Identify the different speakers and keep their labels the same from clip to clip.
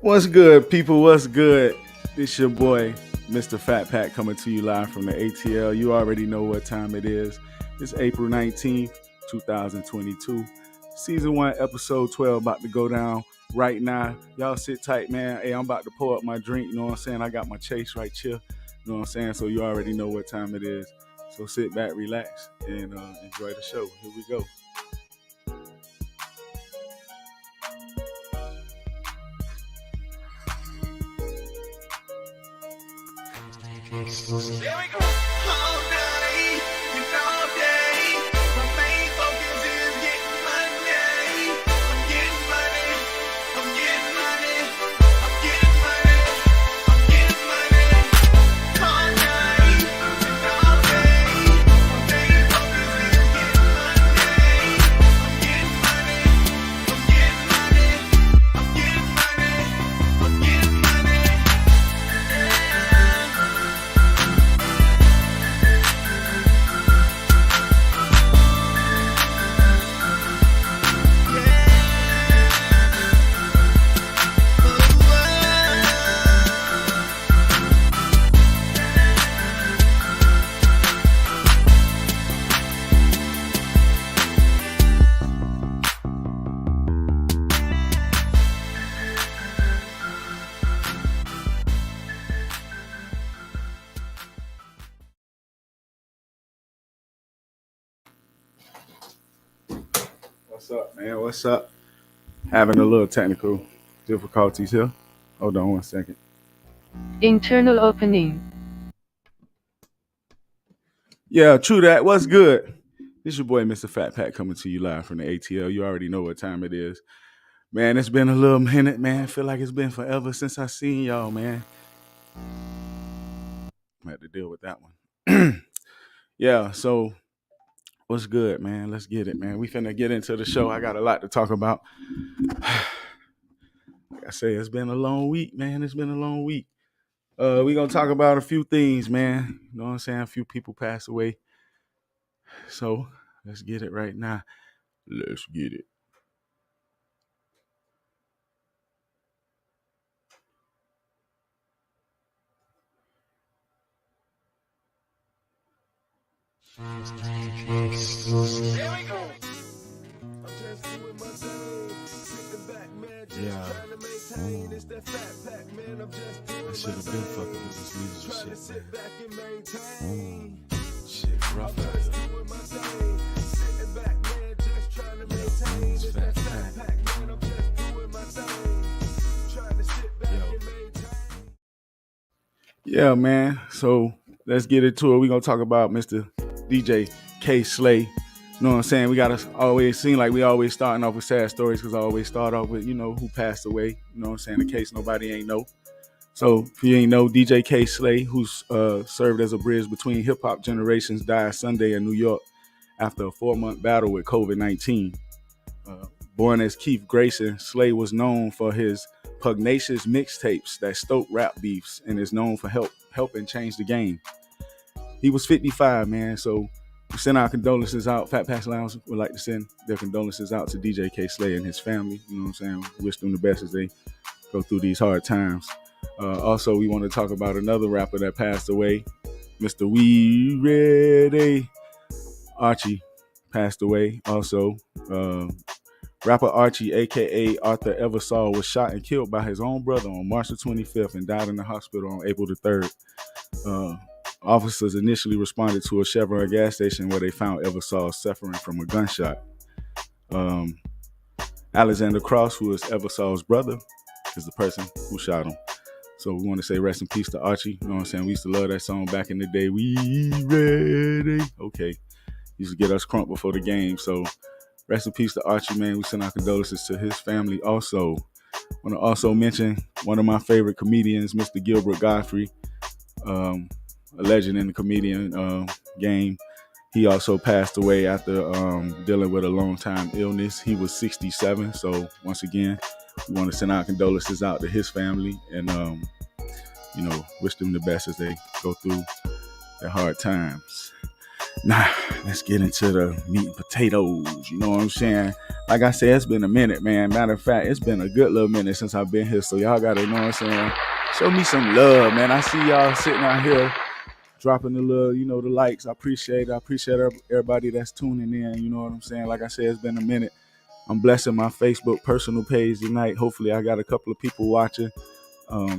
Speaker 1: What's good, people? What's good? It's your boy, Mr. Fat Pack, coming to you live from the ATL. You already know what time it is. It's April 19th, 2022. Season 1, episode 12 about to go down right now. Y'all sit tight, man. Hey, I'm about to pour up my drink. You know what I'm saying? I got my chase right here. You know what I'm saying? So you already know what time it is. So sit back, relax, and enjoy the show. Here we go.
Speaker 2: Here we go. All night and all day. My main focus is getting money. I'm getting money. I'm getting money. I'm getting money. I'm getting money. All night and all day. My main focus is getting money. I'm getting money. I'm getting money. I'm getting money. I'm getting money.
Speaker 1: What's up, man? What's up? Having a little technical difficulties here. Hold on one second.
Speaker 3: Internal opening.
Speaker 1: Yeah, true that. What's good? This your boy, Mr. Fat Pack, coming to you live from the ATL. You already know what time it is. Man, it's been a little minute, man. Feel like it's been forever since I seen y'all, man. I had to deal with that one. Yeah, so what's good, man? Let's get it, man. We finna get into the show. I got a lot to talk about. Like I say, it's been a long week, man. It's been a long week. We gonna talk about a few things, man. You know what I'm saying? A few people passed away. So let's get it right now. Let's get it.
Speaker 2: Here we go.
Speaker 1: Yeah. I should have been fucking with this music shit, man. Shit, rough out here. Yeah, man. So let's get into it. We're gonna talk about Mr. DJ K Slay. You know what I'm saying? We gotta always seem like we always starting off with sad stories because I always start off with, who passed away. You know what I'm saying? In case nobody ain't know. So if you ain't know, DJ K Slay, who's served as a bridge between hip hop generations, died Sunday in New York after a 4-month battle with COVID-19. Born as Keith Grayson, Slay was known for his pugnacious mixtapes that stoked rap beefs and is known for helping change the game. He was 55, man. So we send our condolences out. FatPacks Lounge would like to send their condolences out to DJ K Slay and his family. You know what I'm saying? Wish them the best as they go through these hard times. Also, we want to talk about another rapper that passed away, Mr. We Ready. Archie passed away. Also, rapper Archie, a.k.a. Arthur Eversole, was shot and killed by his own brother on March the 25th and died in the hospital on April the 3rd. Officers initially responded to a Chevron gas station where they found Eversole suffering from a gunshot. Alexander Cross, who is Eversole's brother, is the person who shot him. So we want to say rest in peace to Archie. You know what I'm saying? We used to love that song back in the day. We ready. Okay. Used to get us crunk before the game. So rest in peace to Archie, man. We send our condolences to his family. Also, want to also mention one of my favorite comedians, Mr. Gilbert Gottfried, a legend in the comedian game. He also passed away after dealing with a long-time illness. He was 67. So once again, we want to send our condolences out to his family and, wish them the best as they go through their hard times. Nah, let's get into the meat and potatoes. You know what I'm saying? Like I said, it's been a minute, man. Matter of fact, it's been a good little minute since I've been here. So y'all gotta, you know what I'm saying? Show me some love, man. I see y'all sitting out here dropping the little, the likes. I appreciate it. I appreciate everybody that's tuning in. You know what I'm saying? Like I said, it's been a minute. I'm blessing my Facebook personal page tonight. Hopefully I got a couple of people watching.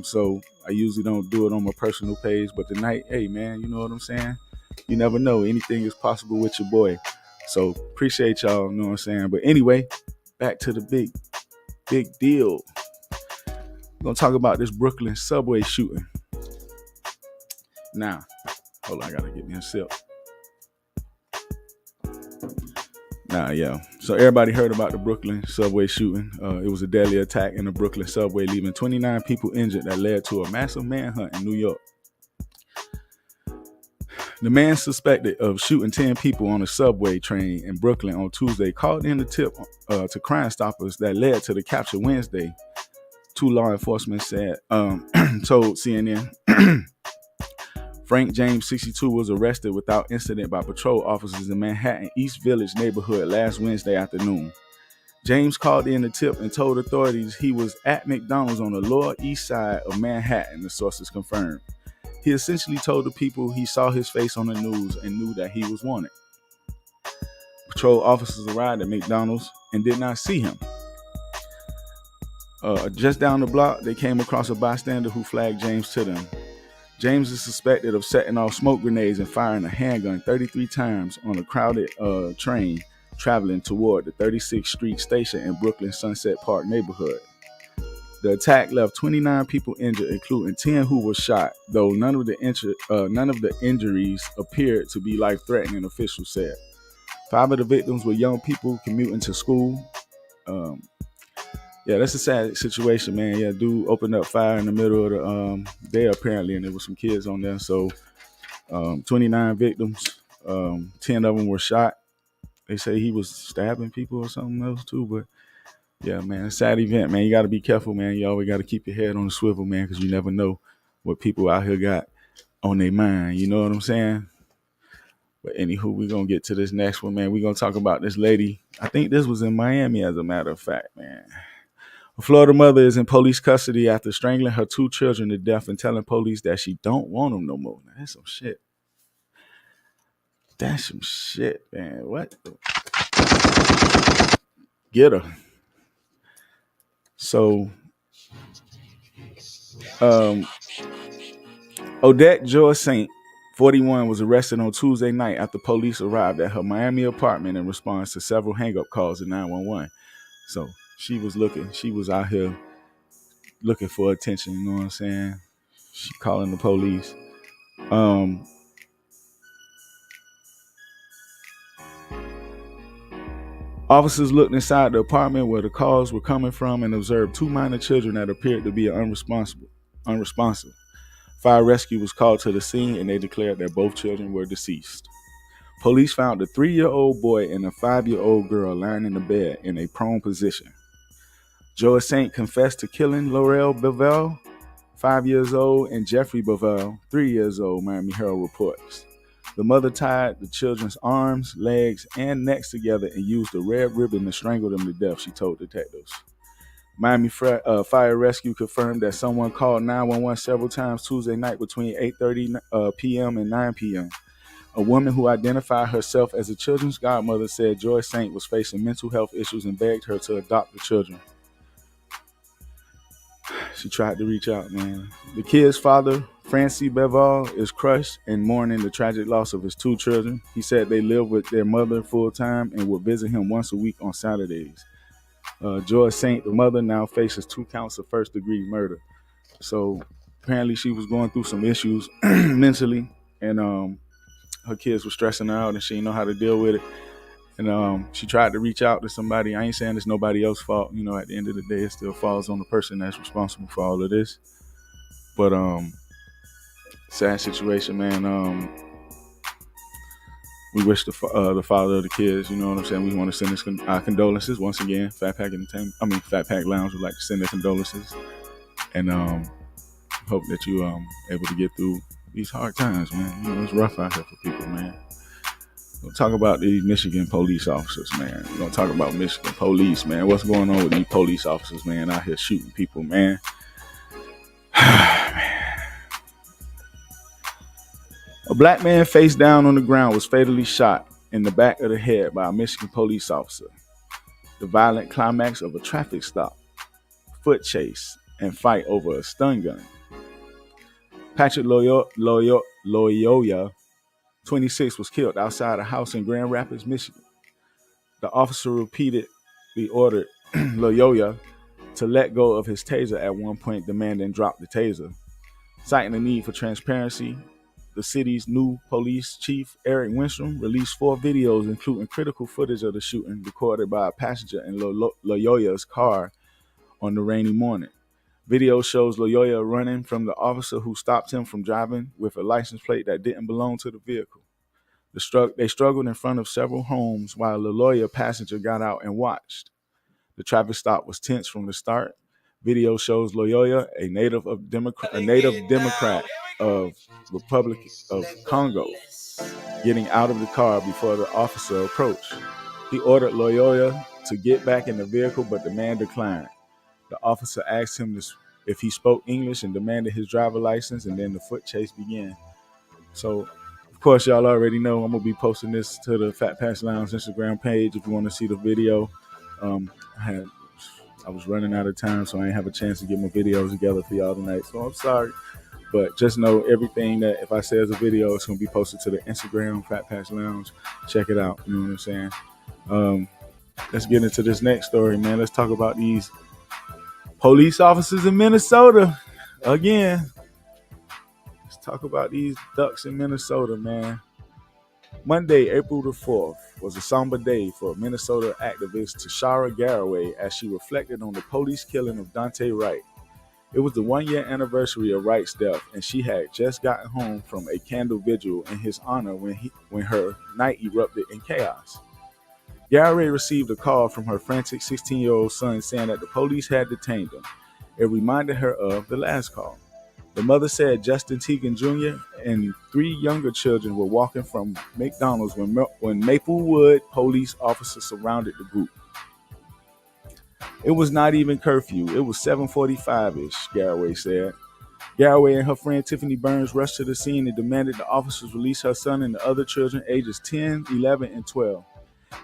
Speaker 1: So I usually don't do it on my personal page, but tonight, hey man, you know what I'm saying? You never know. Anything is possible with your boy. So appreciate y'all, you know what I'm saying? But anyway, back to the big deal. We're gonna talk about this Brooklyn subway shooting. Now, hold on, I gotta get me a sip. Yeah. So everybody heard about the Brooklyn subway shooting. It was a deadly attack in the Brooklyn subway, leaving 29 people injured that led to a massive manhunt in New York. The man suspected of shooting 10 people on a subway train in Brooklyn on Tuesday called in the tip to Crime Stoppers that led to the capture Wednesday. Two law enforcement said, told CNN. Frank James, 62, was arrested without incident by patrol officers in Manhattan East Village neighborhood last Wednesday afternoon. James called in the tip and told authorities he was at McDonald's on the Lower East Side of Manhattan, the sources confirmed. He essentially told the people he saw his face on the news and knew that he was wanted. Patrol officers arrived at McDonald's and did not see him. Just down the block, they came across a bystander who flagged James to them. James is suspected of setting off smoke grenades and firing a handgun 33 times on a crowded train traveling toward the 36th Street station in Brooklyn Sunset Park neighborhood. The attack left 29 people injured, including 10 who were shot, though none of the injuries appeared to be life-threatening, officials said. 5 of the victims were young people commuting to school. That's a sad situation, man. Yeah, dude opened up fire in the middle of the day, apparently, and there were some kids on there. So 29 victims, 10 of them were shot. They say he was stabbing people or something else too, but yeah, man, a sad event, man. You got to be careful, man. You always got to keep your head on the swivel, man, because you never know what people out here got on their mind. You know what I'm saying? But anywho, we're going to get to this next one, man. We're going to talk about this lady. I think this was in Miami, as a matter of fact, man. A Florida mother is in police custody after strangling her 2 children to death and telling police that she don't want them no more. Now, that's some shit. That's some shit, man. What? Get her. So, Odette Joy Saint, 41, was arrested on Tuesday night after police arrived at her Miami apartment in response to several hang-up calls to 911. So she was out here looking for attention, you know what I'm saying? She calling the police. Officers looked inside the apartment where the calls were coming from and observed 2 minor children that appeared to be unresponsive. Fire rescue was called to the scene and they declared that both children were deceased. Police found a 3-year-old boy and a 5-year-old girl lying in the bed in a prone position. Joy Saint confessed to killing Laurel Bevell, 5 years old, and Jeffrey Bevell, 3 years old, Miami Herald reports. The mother tied the children's arms, legs, and necks together and used a red ribbon to strangle them to death, she told detectives. Miami Fire Rescue confirmed that someone called 911 several times Tuesday night between 8:30 p.m. and 9 p.m. A woman who identified herself as a children's godmother said Joy Saint was facing mental health issues and begged her to adopt the children. She tried to reach out, man. The kid's father, Francis Bevell, is crushed and mourning the tragic loss of his 2 children. He said they live with their mother full-time and would visit him once a week on Saturdays. Joy Saint, the mother, now faces 2 counts of first-degree murder. So apparently she was going through some issues mentally, and her kids were stressing her out, and she didn't know how to deal with it. And she tried to reach out to somebody. I ain't saying it's nobody else's fault. You know, at the end of the day, it still falls on the person that's responsible for all of this. But sad situation, man. We wish the father of the kids, you know what I'm saying? We want to send our condolences once again. FatPack Lounge would like to send their condolences, and hope that you able to get through these hard times, man. You know, it's rough out here for people, man. We'll talk about these Michigan police officers, man. We're gonna talk about Michigan police, man. What's going on with these police officers, man, out here shooting people, man? A black man face down on the ground was fatally shot in the back of the head by a Michigan police officer. The violent climax of a traffic stop, foot chase, and fight over a stun gun. Patrick Loyola, 26, was killed outside a house in Grand Rapids, Michigan. The officer repeatedly ordered Loyola to let go of his taser at one point, demanding drop the taser. Citing the need for transparency, the city's new police chief, Eric Winstrom, released 4 videos, including critical footage of the shooting recorded by a passenger in Loyola's car on the rainy morning. Video shows Loyola running from the officer who stopped him from driving with a license plate that didn't belong to the vehicle. They struggled in front of several homes while the Loyola passenger got out and watched. The traffic stop was tense from the start. Video shows Loyola, a native Democrat of Republic of Congo, getting out of the car before the officer approached. He ordered Loyola to get back in the vehicle, but the man declined. The officer asked him if he spoke English and demanded his driver's license, and then the foot chase began. So, of course, y'all already know I'm going to be posting this to the FatPacks Lounge Instagram page if you want to see the video. I was running out of time, so I didn't have a chance to get my videos together for y'all tonight. So I'm sorry. But just know everything that if I say as a video, it's going to be posted to the Instagram, FatPacks Lounge. Check it out. You know what I'm saying? Let's get into this next story, man. Let's talk about these police officers in Minnesota again. Let's talk about these ducks in Minnesota, man. Monday, April the 4th, was a somber day for Minnesota activist Tashara Garraway as she reflected on the police killing of Daunte Wright. It was the 1-year anniversary of Wright's death, and she had just gotten home from a candle vigil in his honor when her night erupted in chaos. Garraway received a call from her frantic 16-year-old son saying that the police had detained him. It reminded her of the last call. The mother said Justin Teagan Jr. and 3 younger children were walking from McDonald's when Maplewood police officers surrounded the group. It was not even curfew. It was 7:45-ish, Garraway said. Garraway and her friend Tiffany Burns rushed to the scene and demanded the officers release her son and the other children ages 10, 11, and 12.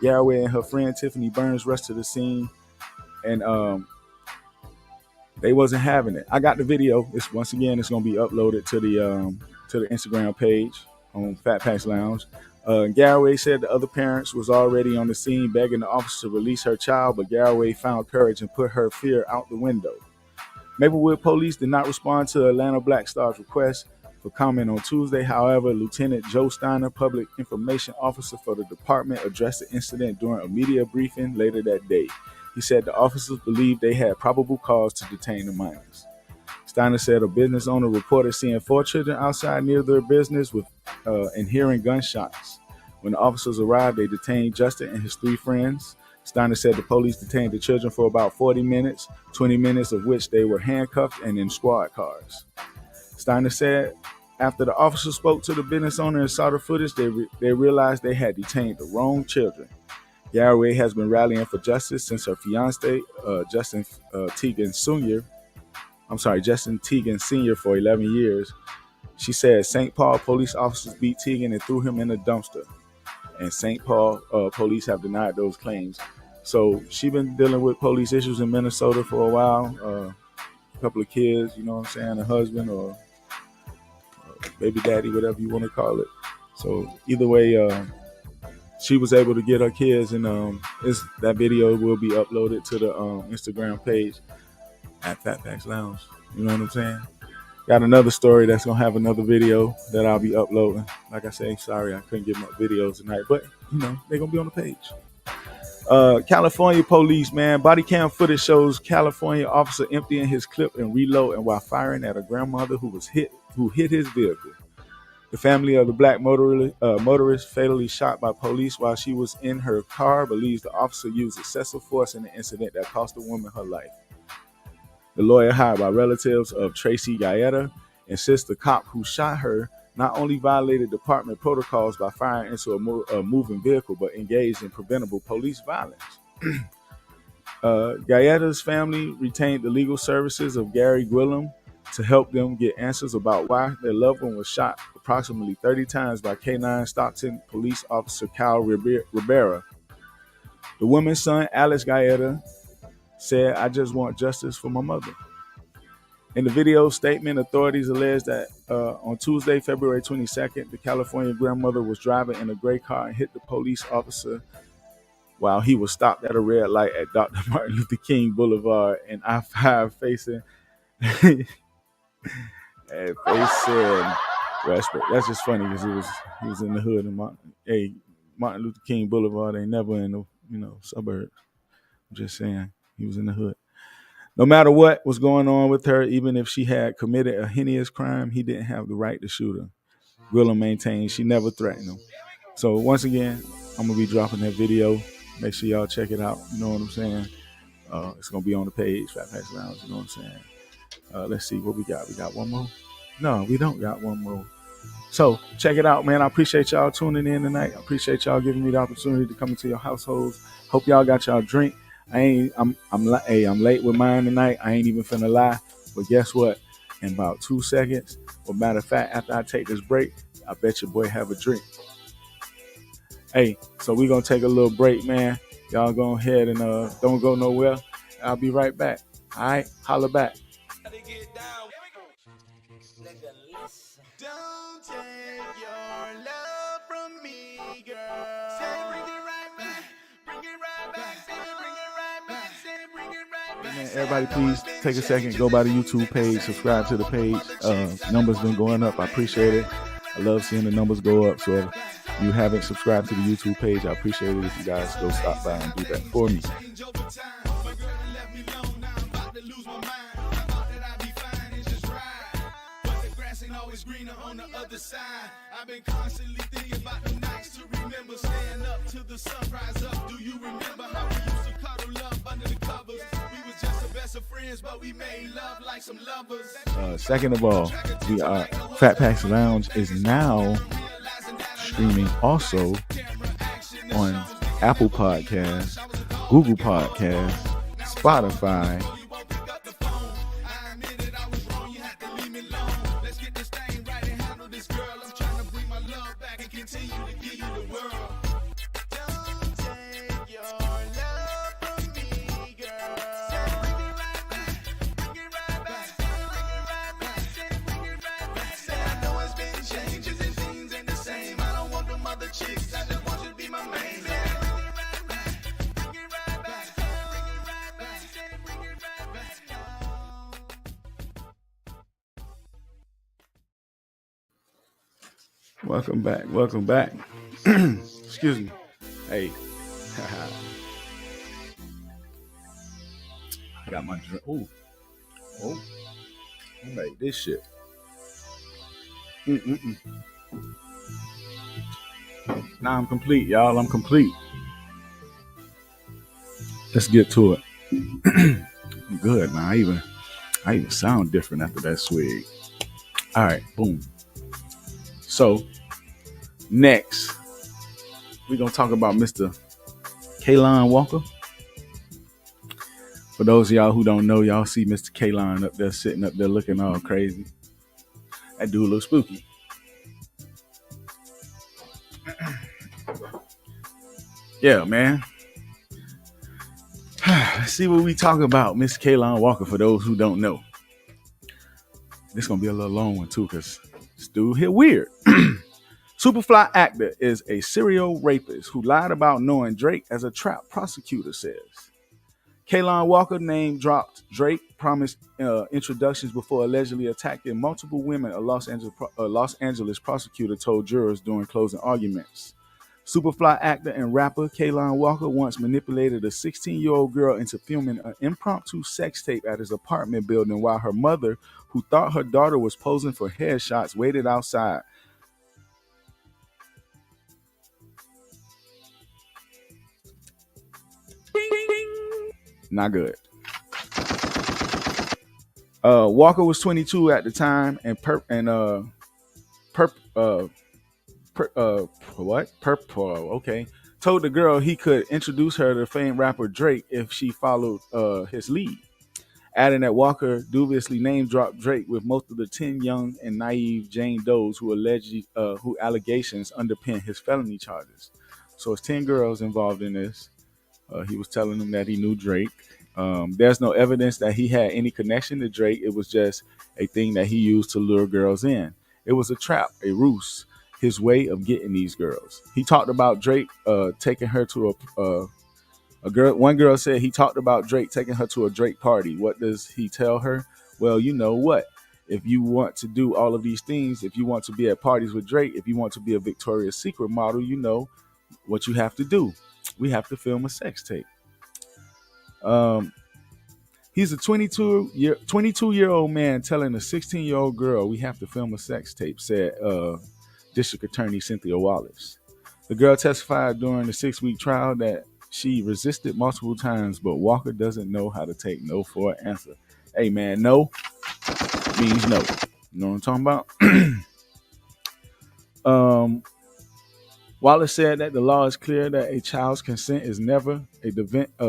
Speaker 1: Garraway and her friend Tiffany Burns rushed to the scene and they wasn't having it. I got the video. It's once again, it's gonna be uploaded to the Instagram page on FatPacks Lounge. Garraway said the other parents was already on the scene begging the officer to release her child, but Garraway found courage and put her fear out the window. Maplewood police did not respond to Atlanta Black Star's request for comment on Tuesday. However, Lieutenant Joe Steiner, public information officer for the department, addressed the incident during a media briefing later that day. He said the officers believed they had probable cause to detain the minors. Steiner said a business owner reported seeing 4 children outside near their business and hearing gunshots. When the officers arrived, they detained Justin and his 3 friends. Steiner said the police detained the children for about 40 minutes, 20 minutes of which they were handcuffed and in squad cars. Steiner said after the officers spoke to the business owner and saw the footage, they realized they had detained the wrong children. Garraway has been rallying for justice since her fiancé, Justin Teagan Sr. for 11 years. She said St. Paul police officers beat Teagan and threw him in a dumpster. And St. Paul police have denied those claims. So she's been dealing with police issues in Minnesota for a while. A couple of kids, you know what I'm saying, a husband or baby daddy, whatever you want to call it. So either way, she was able to get her kids, and that video will be uploaded to the Instagram page at FatPacks Lounge. You know what I'm saying? Got another story that's going to have another video that I'll be uploading. Like I say, sorry I couldn't get my videos tonight, but, you know, they're going to be on the page. California police, man. Body cam footage shows California officer emptying his clip and reloading while firing at a grandmother who hit his vehicle. The family of the black motorist fatally shot by police while she was in her car believes the officer used excessive force in the incident that cost the woman her life. The lawyer hired by relatives of Tracy Gaeta insists the cop who shot her not only violated department protocols by firing into a moving vehicle, but engaged in preventable police violence. Gaetta's family retained the legal services of Gary Gwillem to help them get answers about why their loved one was shot approximately 30 times by K9 Stockton police officer Kyle Rivera. The woman's son, Alex Gaeta, said, "I just want justice for my mother." In the video statement, authorities alleged that on Tuesday, February 22nd, the California grandmother was driving in a gray car and hit the police officer while he was stopped at a red light at Dr. Martin Luther King Boulevard and I-5 facing respect. That's just funny because he was in the hood and Martin Luther King Boulevard ain't never in the suburb. I'm just saying he was in the hood. No matter what was going on with her, even if she had committed a heinous crime, he didn't have the right to shoot her. Gwillem maintained she never threatened him. So once again, I'm gonna be dropping that video. Make sure y'all check it out. You know what I'm saying? It's gonna be on the page, FatPacks Lounge. You know what I'm saying? Let's see what we got. We got one more? No, we don't got one more. So check it out, man. I appreciate y'all tuning in tonight. I appreciate y'all giving me the opportunity to come into your households. Hope y'all got y'all drink. I'm late with mine tonight. I ain't even finna lie. But guess what? In about 2 seconds, or matter of fact, after I take this break, I bet your boy have a drink. Hey, so we gonna take a little break, man. Y'all go ahead and don't go nowhere. I'll be right back. All right, holla back.
Speaker 2: Don't take your love from me, girl. Say bring it right back. Bring it right back. Say bring it right back. Say bring it right back.
Speaker 1: Man, everybody please take a second, go by the YouTube page, subscribe to the page. Numbers been going up. I appreciate it. I love seeing the numbers go up. So if you haven't subscribed to the YouTube page, I appreciate it if you guys go stop by and do that for me.
Speaker 2: Greener on the other side. I've been constantly thinking about the nights to remember, staying up till the sunrise up. Do you remember how we used to cuddle up under the covers? We was just the best of friends, but we made love like some lovers.
Speaker 1: Second of all, FatPacks Lounge is now streaming also on Apple Podcasts, Google Podcasts, Spotify, Welcome back. Excuse me. Hey. I got my drink. Oh. I made this shit. Now I'm complete, y'all. I'm complete. Let's get to it. I'm good, man. I even sound different after that swig. All right, boom. So, next, we're going to talk about Mr. Kalann Walker. For those of y'all who don't know, y'all see Mr. Kalann up there, sitting up there looking all crazy. That dude looks spooky. Yeah, man. Let's see what we talk about, Mr. Kalann Walker, for those who don't know. This is going to be a little long one, too, because this dude here weird. Superfly actor is a serial rapist who lied about knowing Drake as a trap, prosecutor says. Kalann Walker name dropped Drake promised introductions before allegedly attacking multiple women, a Los Angeles prosecutor told jurors during closing arguments. Superfly actor and rapper Kalann Walker once manipulated a 16-year-old girl into filming an impromptu sex tape at his apartment building while her mother, who thought her daughter was posing for headshots, waited outside. Not good. Walker was 22 at the time and okay, told the girl he could introduce her to famed rapper Drake if she followed his lead, adding that Walker dubiously name dropped Drake with most of the 10 young and naive Jane Does who allegations underpin his felony charges. So it's 10 girls involved in this. He was telling them that he knew Drake. There's no evidence that he had any connection to Drake. It was just a thing that he used to lure girls in. It was a trap, a ruse, his way of getting these girls. He talked about Drake taking her to a girl. One girl said he talked about Drake taking her to a Drake party. What does he tell her? Well, you know what? If you want to do all of these things, if you want to be at parties with Drake, if you want to be a Victoria's Secret model, you know what you have to do. We have to film a sex tape. He's a 22-year-old man telling a 16-year-old girl we have to film a sex tape, said District Attorney Cynthia Wallace. The girl testified during the 6-week trial that she resisted multiple times, but Walker doesn't know how to take no for an answer. Hey man, no means no. You know what I'm talking about? Wallace said that the law is clear that a child's consent is never a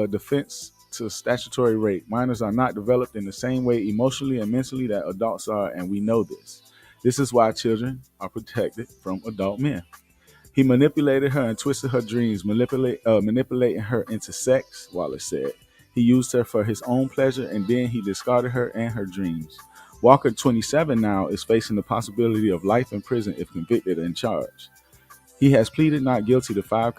Speaker 1: defense to statutory rape. Minors are not developed in the same way emotionally and mentally that adults are, and we know this. This is why children are protected from adult men. He manipulated her and twisted her dreams, manipulating her into sex, Wallace said. He used her for his own pleasure, and then he discarded her and her dreams. Walker, 27 now, is facing the possibility of life in prison if convicted and charged. He has pleaded not guilty to 5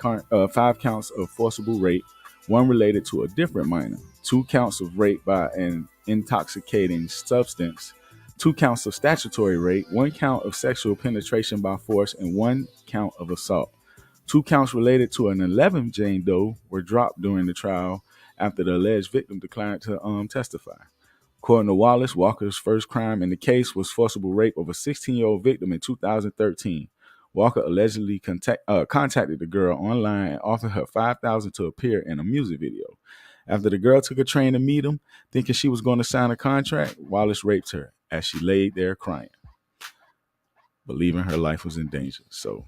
Speaker 1: counts of forcible rape, 1 related to a different minor, 2 counts of rape by an intoxicating substance, 2 counts of statutory rape, 1 count of sexual penetration by force, and 1 count of assault. 2 counts related to an 11th Jane Doe were dropped during the trial after the alleged victim declined to testify. According to Wallace, Walker's first crime in the case was forcible rape of a 16-year-old victim in 2013. Walker allegedly contacted the girl online and offered her $5,000 to appear in a music video. After the girl took a train to meet him, thinking she was going to sign a contract, Wallace raped her as she laid there crying, believing her life was in danger. So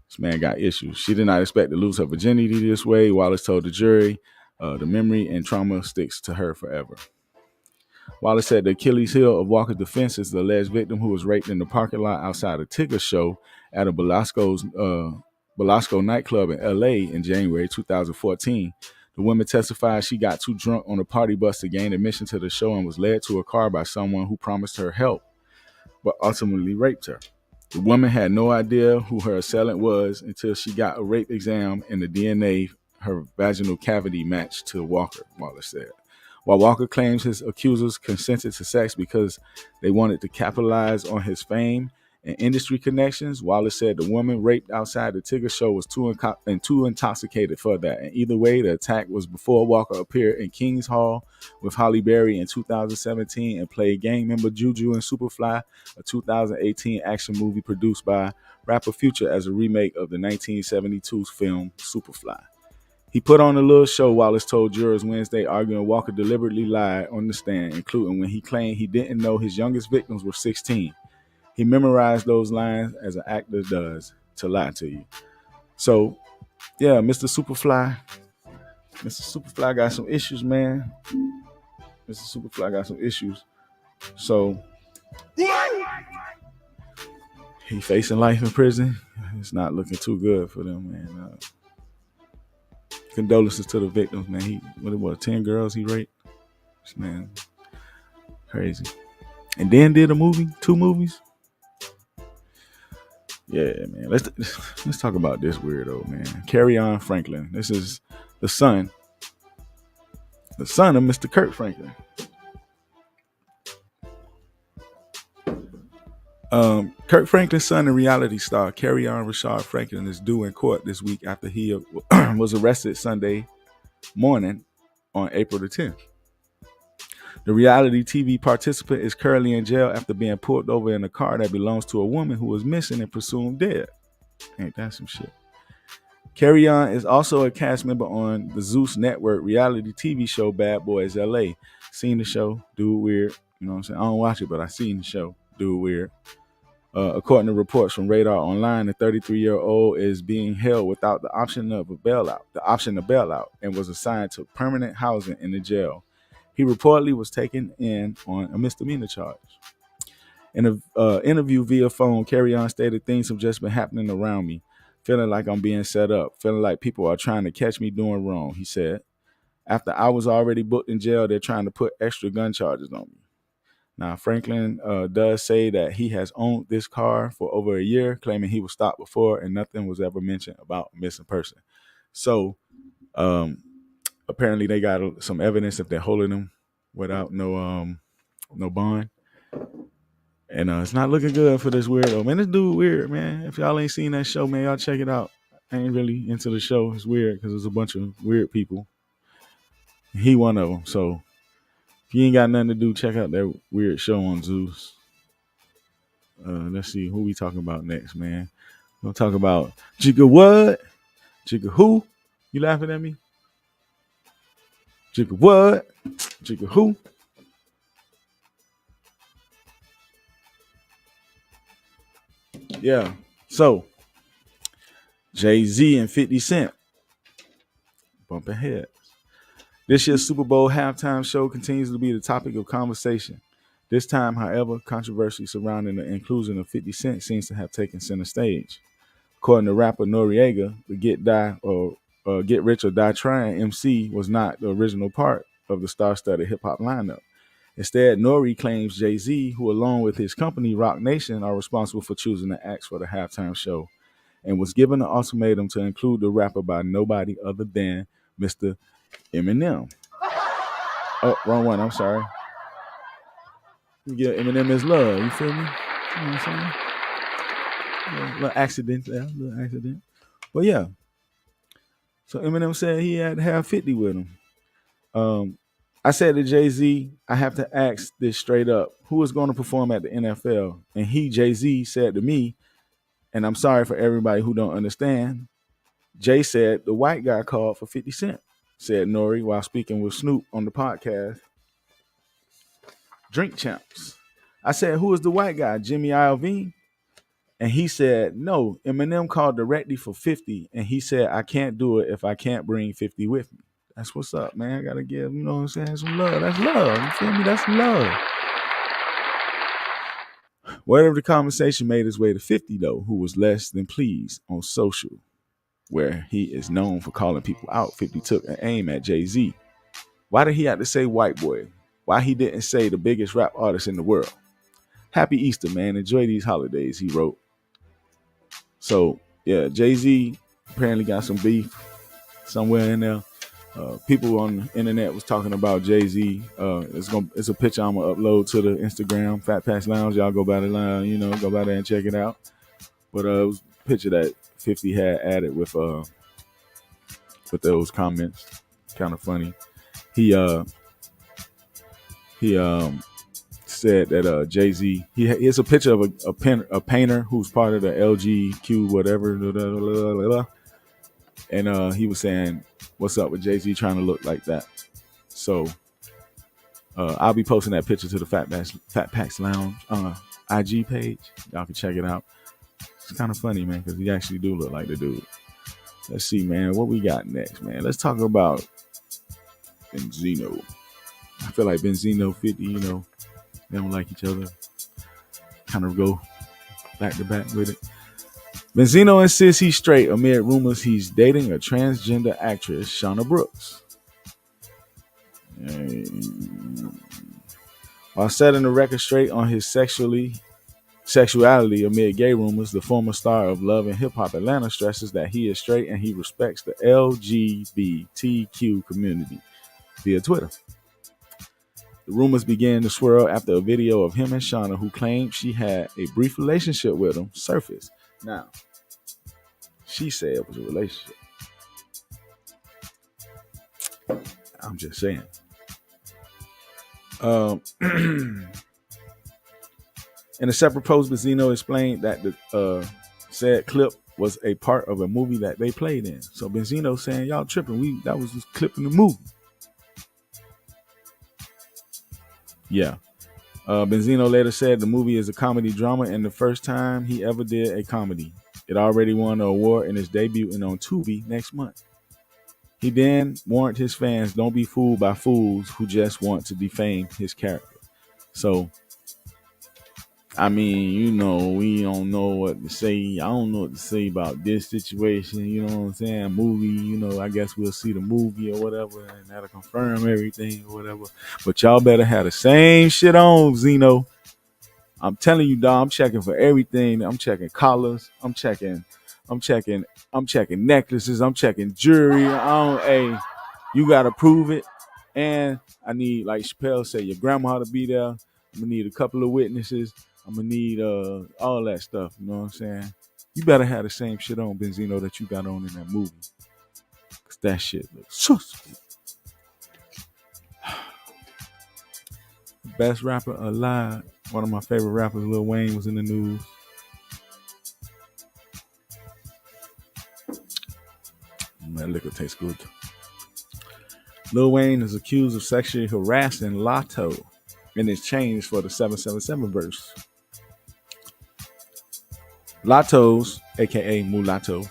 Speaker 1: this man got issues. She did not expect to lose her virginity this way. Wallace told the jury the memory and trauma sticks to her forever. Wallace said the Achilles heel of Walker's defense is the alleged victim who was raped in the parking lot outside a Tigger show at a Belasco nightclub in L.A. in January 2014. The woman testified she got too drunk on a party bus to gain admission to the show and was led to a car by someone who promised her help, but ultimately raped her. The woman had no idea who her assailant was until she got a rape exam and the DNA her vaginal cavity matched to Walker, Wallace said. While Walker claims his accusers consented to sex because they wanted to capitalize on his fame and industry connections, Wallace said the woman raped outside the Tigger show was too intoxicated for that. And either way, the attack was before Walker appeared in Kings Hall with Halle Berry in 2017 and played gang member Juju in Superfly, a 2018 action movie produced by rapper Future as a remake of the 1972 film Superfly. He put on a little show, Wallace told jurors Wednesday, arguing Walker deliberately lied on the stand, including when he claimed he didn't know his youngest victims were 16. He memorized those lines as an actor does to lie to you. So, yeah, Mr. Superfly got some issues, man. Mr. Superfly got some issues. So, he facing life in prison. It's not looking too good for them, man. Condolences to the victims, man. He 10 girls he raped? Man, crazy. And then did a movie, 2 movies. Yeah, man. Let's talk about this weirdo, man. Kerrion Franklin. This is the son of Mr. Kirk Franklin. Kirk Franklin's son and reality star Kerrion Rashad Franklin is due in court this week after he was arrested Sunday morning on April the 10th. The reality TV participant is currently in jail after being pulled over in a car that belongs to a woman who was missing and presumed dead. Ain't that some shit? Kerrion is also a cast member on the Zeus Network reality TV show Bad Boys LA. Seen the show, dude weird. You know what I'm saying? I don't watch it, but I seen the show, dude weird. According to reports from Radar Online, the 33-year-old is being held without the option of a bailout, and was assigned to permanent housing in the jail. He reportedly was taken in on a misdemeanor charge. In an interview via phone, Kerrion stated, "Things have just been happening around me, feeling like I'm being set up, feeling like people are trying to catch me doing wrong," he said. "After I was already booked in jail, they're trying to put extra gun charges on me." Now, Franklin does say that he has owned this car for over a year, claiming he was stopped before and nothing was ever mentioned about a missing person. So apparently they got some evidence if they're holding him without no bond. And it's not looking good for this weirdo. Man, this dude weird, man. If y'all ain't seen that show, man, y'all check it out. I ain't really into the show. It's weird because there's a bunch of weird people. He one of them. So if you ain't got nothing to do, check out that weird show on Zeus. Let's see who we talking about next, man. We'll talk about Jigga what? Jigga who? You laughing at me? Jigga what? Jigga who? Yeah. So Jay-Z and 50 Cent bumping heads. This year's Super Bowl halftime show continues to be the topic of conversation. This time, however, controversy surrounding the inclusion of 50 Cent seems to have taken center stage. According to rapper Noriega, the Get Rich or Die Trying MC was not the original part of the star-studded hip-hop lineup. Instead, Nori claims Jay-Z, who along with his company Roc Nation are responsible for choosing the acts for the halftime show, and was given an ultimatum to include the rapper by nobody other than Mr. Eminem. Oh, wrong one. I'm sorry. You give Eminem his love. You feel me? You know what I'm saying? A little accident there. A little accident. But yeah. So Eminem said he had to have 50 with him. I said to Jay-Z, I have to ask this straight up. Who is going to perform at the NFL? And he, Jay-Z, said to me, and I'm sorry for everybody who don't understand, Jay said the white guy called for 50 Cent, said Nori while speaking with Snoop on the podcast Drink Champs. I said, who is the white guy, Jimmy Iovine? And he said, no, Eminem called directly for 50, and he said, I can't do it if I can't bring 50 with me. That's what's up, man. I got to give, you know what I'm saying, some love. That's love. You feel me? That's love. Whatever the conversation made its way to 50, though, who was less than pleased on social, where he is known for calling people out. 50 took an aim at Jay-Z. Why did he have to say white boy? Why he didn't say the biggest rap artist in the world? Happy Easter, man. Enjoy these holidays, he wrote. So, yeah, Jay-Z apparently got some beef somewhere in there. People on the internet was talking about Jay-Z. It's a picture I'm going to upload to the Instagram, FatPacks Lounge. Y'all go by the line, go by there and check it out. But it was a picture that 50 had added with those comments. Kind of funny. He said that Jay-Z, it's a picture of a painter who's part of the LGQ whatever, and he was saying, what's up with Jay-Z trying to look like that? So I'll be posting that picture to the FatPacks Lounge IG page. Y'all can check it out. It's kind of funny, man, because he actually do look like the dude. Let's see, man, what we got next, man. Let's talk about Benzino. I feel like Benzino 50, they don't like each other. Kind of go back to back with it. Benzino insists he's straight amid rumors he's dating a transgender actress, Shauna Brooks. While setting the record straight on his sexuality amid gay rumors, the former star of Love and Hip Hop Atlanta stresses that he is straight and he respects the LGBTQ community via Twitter. The rumors began to swirl after a video of him and Shauna, who claimed she had a brief relationship with him, surfaced. Now, she said it was a relationship. I'm just saying. In a separate post, Benzino explained that the said clip was a part of a movie that they played in. So Benzino saying, y'all tripping. That was just clip in the movie. Yeah. Benzino later said the movie is a comedy drama and the first time he ever did a comedy. It already won an award and is debuting on Tubi next month. He then warned his fans, don't be fooled by fools who just want to defame his character. So, I mean, we don't know what to say. I don't know what to say about this situation. You know what I'm saying? Movie, I guess we'll see the movie or whatever, and that'll confirm everything or whatever. But y'all better have the same shit on, Zeno. I'm telling you, dog, I'm checking for everything. I'm checking collars. I'm checking necklaces. I'm checking jewelry. Hey, you gotta prove it. And I need, like Chappelle said, your grandma to be there. I'm gonna need a couple of witnesses. I'm gonna need all that stuff. You know what I'm saying? You better have the same shit on, Benzino, that you got on in that movie. Cause that shit looks so sweet. Best rapper alive. One of my favorite rappers, Lil Wayne, was in the news. That liquor tastes good. Lil Wayne is accused of sexually harassing Latto in exchange for the 777 verse. Latto's, aka Mulatto,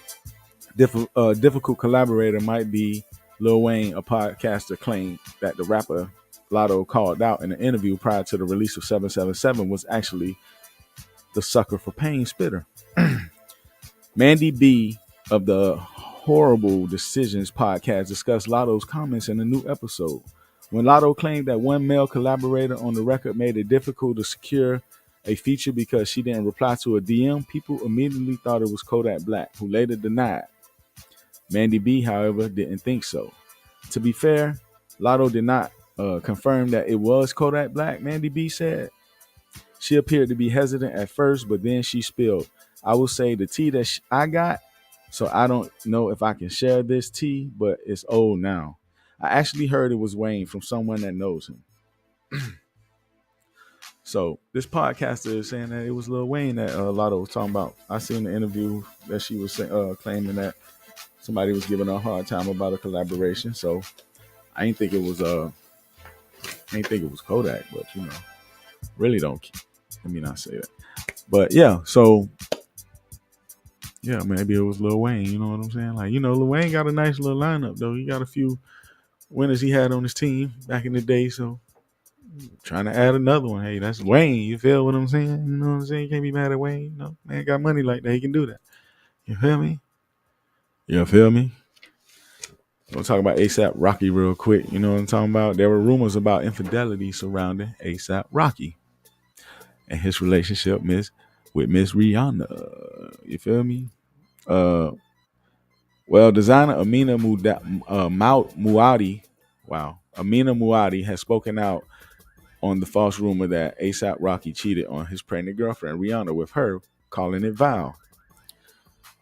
Speaker 1: difficult collaborator might be Lil Wayne, a podcaster claimed that the rapper Latto called out in an interview prior to the release of 777 was actually the Sucker for Pain spitter. Mandy B of the Horrible Decisions podcast discussed Latto's comments in a new episode. When Latto claimed that one male collaborator on the record made it difficult to secure a feature because she didn't reply to a DM, people immediately thought it was Kodak Black, who later denied. Mandy B, however, didn't think so. To be fair, Latto did not confirm that it was Kodak Black, Mandy B said. She appeared to be hesitant at first, but then she spilled. I will say the tea that I got, so I don't know if I can share this tea, but it's old now. I actually heard it was Wayne from someone that knows him. So this podcaster is saying that it was Lil Wayne that Latto was talking about. I seen the interview that she was claiming that somebody was giving her a hard time about a collaboration. So I ain't think it was Kodak, but really don't. Let me not say that. But yeah, so yeah, maybe it was Lil Wayne. You know what I'm saying? Like, Lil Wayne got a nice little lineup though. He got a few winners he had on his team back in the day. So trying to add another one. Hey, that's Wayne. You feel what I'm saying? You know what I'm saying? You can't be mad at Wayne. Man got money like that. He can do that. You feel me? We'll talk about ASAP Rocky real quick. You know what I'm talking about? There were rumors about infidelity surrounding ASAP Rocky and his relationship with Miss Rihanna. You feel me? Well, designer Amina Muaddi, Amina Muaddi has spoken out on the false rumor that ASAP Rocky cheated on his pregnant girlfriend Rihanna with her, calling it vile.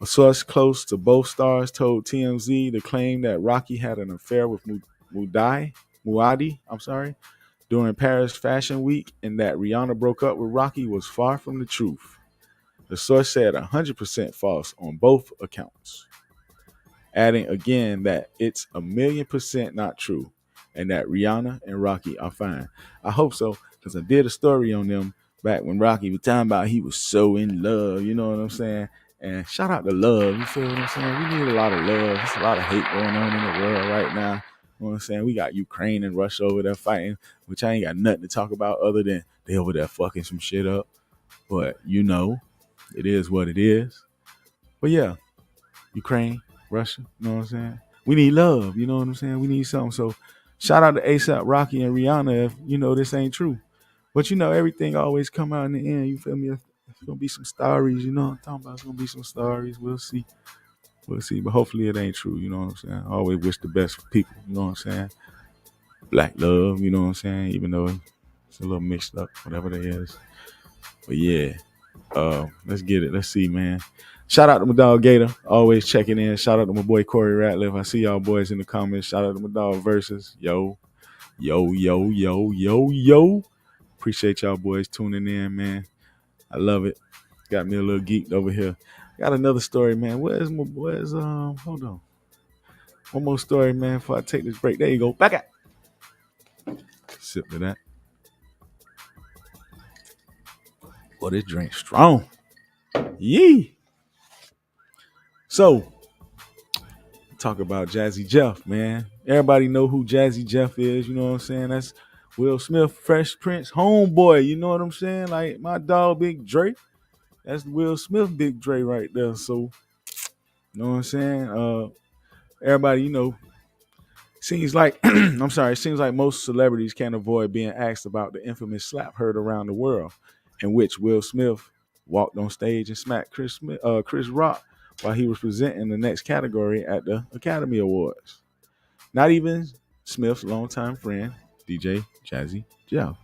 Speaker 1: A source close to both stars told TMZ the claim that Rocky had an affair with Muaddi, during Paris Fashion Week and that Rihanna broke up with Rocky was far from the truth. The source said 100% false on both accounts, adding again that it's 1,000,000% not true and that Rihanna and Rocky are fine. I hope so, because I did a story on them back when Rocky was talking about he was so in love, you know what I'm saying? And shout out to love, you feel what I'm saying? We need a lot of love. There's a lot of hate going on in the world right now. You know what I'm saying? We got Ukraine and Russia over there fighting, which I ain't got nothing to talk about other than they over there fucking some shit up. But it is what it is. But yeah, Ukraine, Russia, you know what I'm saying? We need love, you know what I'm saying? We need something. So shout out to ASAP Rocky and Rihanna if this ain't true. But everything always come out in the end, you feel me? It's gonna be some stories, you know what I'm talking about? It's gonna be some stories. We'll see. But hopefully it ain't true, you know what I'm saying? I always wish the best for people, you know what I'm saying? Black love, you know what I'm saying? Even though it's a little mixed up, whatever that is. But yeah. Let's get it. Let's see, man. Shout out to my dog Gator, always checking in. Shout out to my boy Corey Ratliff. I see y'all boys in the comments. Shout out to my dog Versus. Yo. Appreciate y'all boys tuning in, man. I love it. Got me a little geeked over here. Got another story, man. Hold on. One more story, man, before I take this break. There you go. Back at. Sip to that. Boy, this drink strong. Yee. So, talk about Jazzy Jeff, man. Everybody know who Jazzy Jeff is. You know what I'm saying? That's Will Smith, Fresh Prince, homeboy. You know what I'm saying? Like my dog, Big Dre. That's Will Smith, Big Dre right there. So, you know what I'm saying? Everybody, seems like I'm sorry. It seems like most celebrities can't avoid being asked about the infamous slap heard around the world, in which Will Smith walked on stage and smacked Chris Rock while he was presenting the next category at the Academy Awards. Not even Smith's longtime friend, DJ Jazzy Jeff.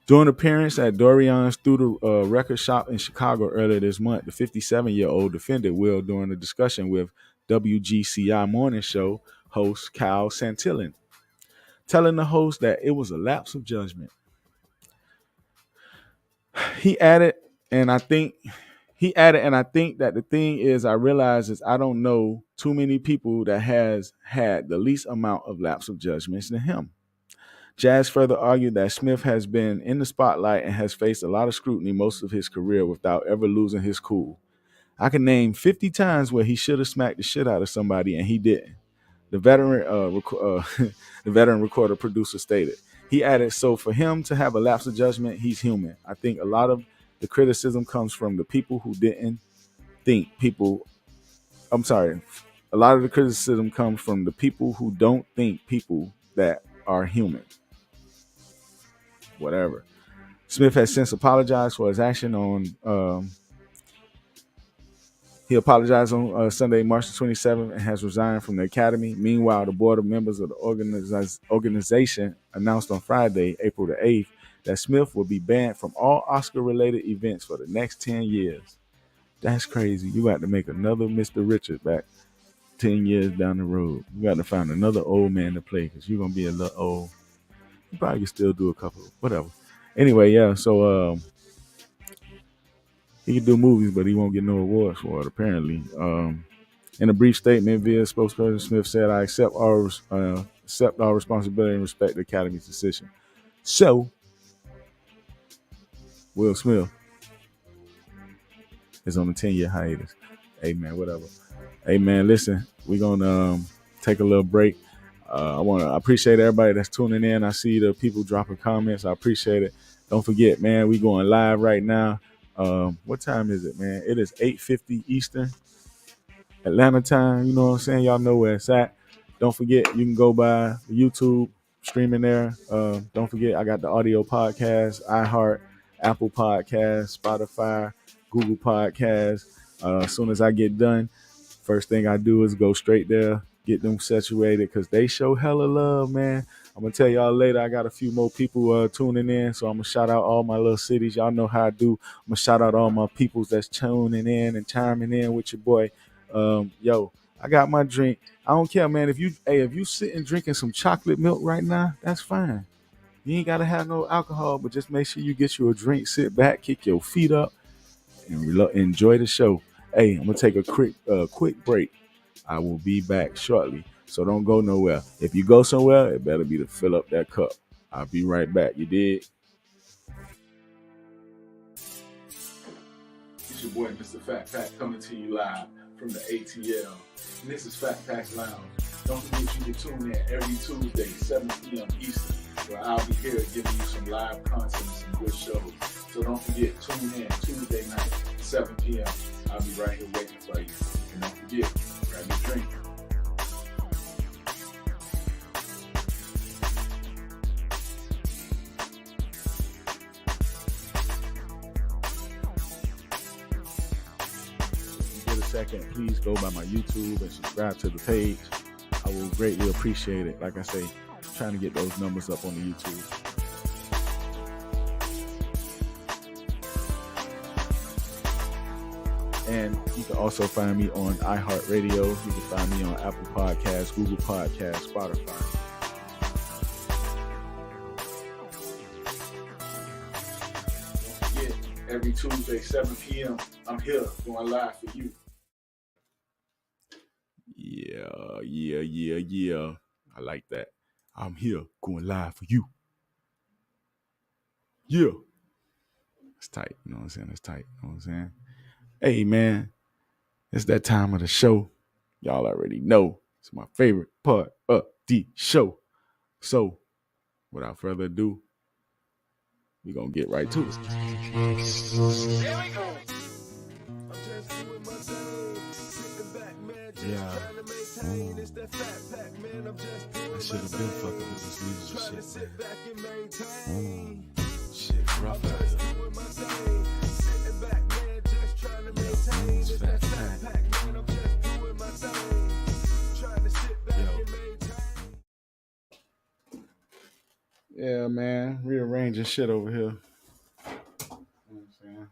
Speaker 1: During an appearance at Dorion's Through the Record Shop in Chicago earlier this month, the 57-year-old defended Will during a discussion with WGCI morning show host Kyle Santillan, telling the host that it was a lapse of judgment. He added, and I think that the thing is, I realize is I don't know too many people that has had the least amount of lapse of judgments than him. Jazz further argued that Smith has been in the spotlight and has faced a lot of scrutiny most of his career without ever losing his cool. I can name 50 times where he should have smacked the shit out of somebody and he didn't. The veteran recorder producer stated. He added, so for him to have a lapse of judgment, he's human. I think a lot of the criticism comes from the people who didn't think people. I'm sorry. A lot of the criticism comes from the people who don't think people that are human. Whatever. Smith has since apologized for his action on. He apologized on Sunday, March 27th, and has resigned from the Academy. Meanwhile, the board of members of the organization announced on Friday, April the 8th, that Smith will be banned from all Oscar-related events for the next 10 years. That's crazy. You got to make another Mr. Richard back 10 years down the road. You got to find another old man to play because you're going to be a little old. You probably can still do a couple, whatever. Anyway, yeah, so he can do movies, but he won't get no awards for it, apparently. In a brief statement via spokesperson, Smith said, I accept all responsibility and respect the Academy's decision. So, Will Smith is on a 10-year hiatus. Hey, man, whatever. Hey, man, listen, we're going to take a little break. I appreciate everybody that's tuning in. I see the people dropping comments. I appreciate it. Don't forget, man, we going live right now. What time is it, man? It is 8:50 Eastern, Atlanta time. You know what I'm saying? Y'all know where it's at. Don't forget, you can go by YouTube, streaming there. Don't forget, I got the audio podcast, iHeart, Apple Podcast, Spotify, Google Podcast. As soon as I get done, first thing I do is go straight there, get them saturated because they show hella love, man. I'm going to tell y'all later. I got a few more people tuning in, so I'm going to shout out all my little cities. Y'all know how I do. I'm going to shout out all my peoples that's tuning in and chiming in with your boy. Yo, I got my drink. I don't care, man. If you sitting drinking some chocolate milk right now, that's fine. You ain't got to have no alcohol, but just make sure you get you a drink, sit back, kick your feet up, and enjoy the show. Hey, I'm going to take a quick break. I will be back shortly. So don't go nowhere. If you go somewhere, it better be to fill up that cup. I'll be right back. You dig? It's your boy, Mr. Fat Pack, coming to you live from the ATL. And this is FatPacks Lounge. Don't forget you can tune in every Tuesday, 7 p.m. Eastern, where I'll be here giving you some live content and some good shows. So don't forget, tune in Tuesday night, 7 p.m. I'll be right here waiting for you. And don't forget, grab your drink. Second, please go by my YouTube and subscribe to the page. I will greatly appreciate it. Like I say, trying to get those numbers up on the YouTube. And you can also find me on iHeartRadio. You can find me on Apple Podcasts, Google Podcasts, Spotify. Don't forget, every Tuesday, 7 p.m., I'm here going live for you. Yeah. I like that. I'm here going live for you. Yeah. It's tight. You know what I'm saying? It's tight. You know what I'm saying? Hey, man, it's that time of the show. Y'all already know it's my favorite part of the show. So, without further ado, we're going to get right to it.
Speaker 2: Here we go.
Speaker 1: Yeah. I should have been fucking with this music shit, man. Shit, rough out here. It's Fat Pack. Yeah, man. Rearranging shit over here. You know what I'm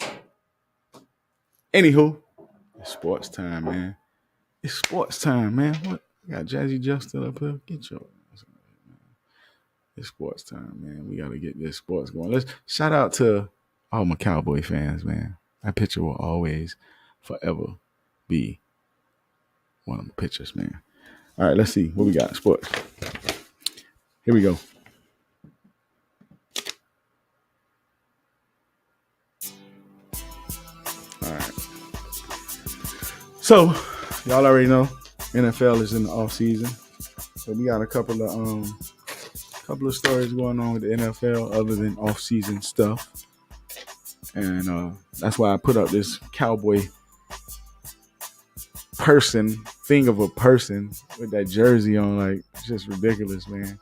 Speaker 1: saying? Anywho, it's sports time, man. It's sports time, man. What? I got Jazzy Jeff still up here. Get your ass. It's sports time, man. We gotta get this sports going. Let's shout out to all my Cowboy fans, man. That picture will always, forever be one of my pictures, man. All right, let's see what we got. Sports. Here we go. All right. So, y'all already know NFL is in the off season. So we got a couple of stories going on with the NFL other than off season stuff. And that's why I put up this cowboy thing of a person with that jersey on. Like, it's just ridiculous, man.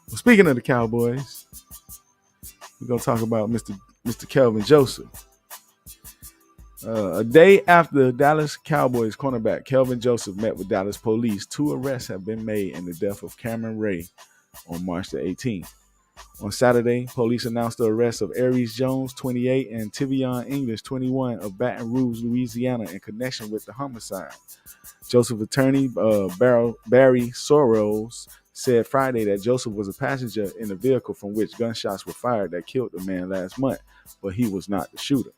Speaker 1: Well, speaking of the Cowboys, we're going to talk about Mr. Kelvin Joseph. A day after the Dallas Cowboys cornerback Kelvin Joseph met with Dallas police, 2 arrests have been made in the death of Cameron Ray on March the 18th. On Saturday, police announced the arrest of Aries Jones, 28, and Tivion English, 21, of Baton Rouge, Louisiana, in connection with the homicide. Joseph's attorney, Barry Soros, said Friday that Joseph was a passenger in a vehicle from which gunshots were fired that killed the man last month, but he was not the shooter.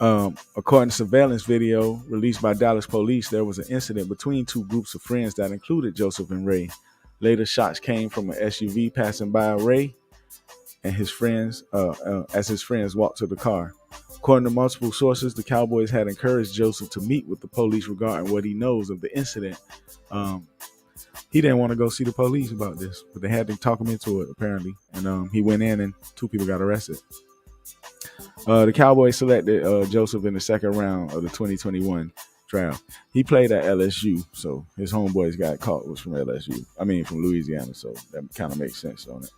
Speaker 1: According to surveillance video released by Dallas police, there was an incident between 2 groups of friends that included Joseph and Ray. Later, shots came from an SUV passing by Ray and his friends as his friends walked to the car. According to multiple sources, the Cowboys had encouraged Joseph to meet with the police regarding what he knows of the incident. He didn't want to go see the police about this, but they had to talk him into it, apparently. And he went in and 2 people got arrested. The Cowboys selected Joseph in the second round of the 2021 draft. He played at LSU, so his homeboys got caught was from LSU. I mean, from Louisiana, so that kind of makes sense on it.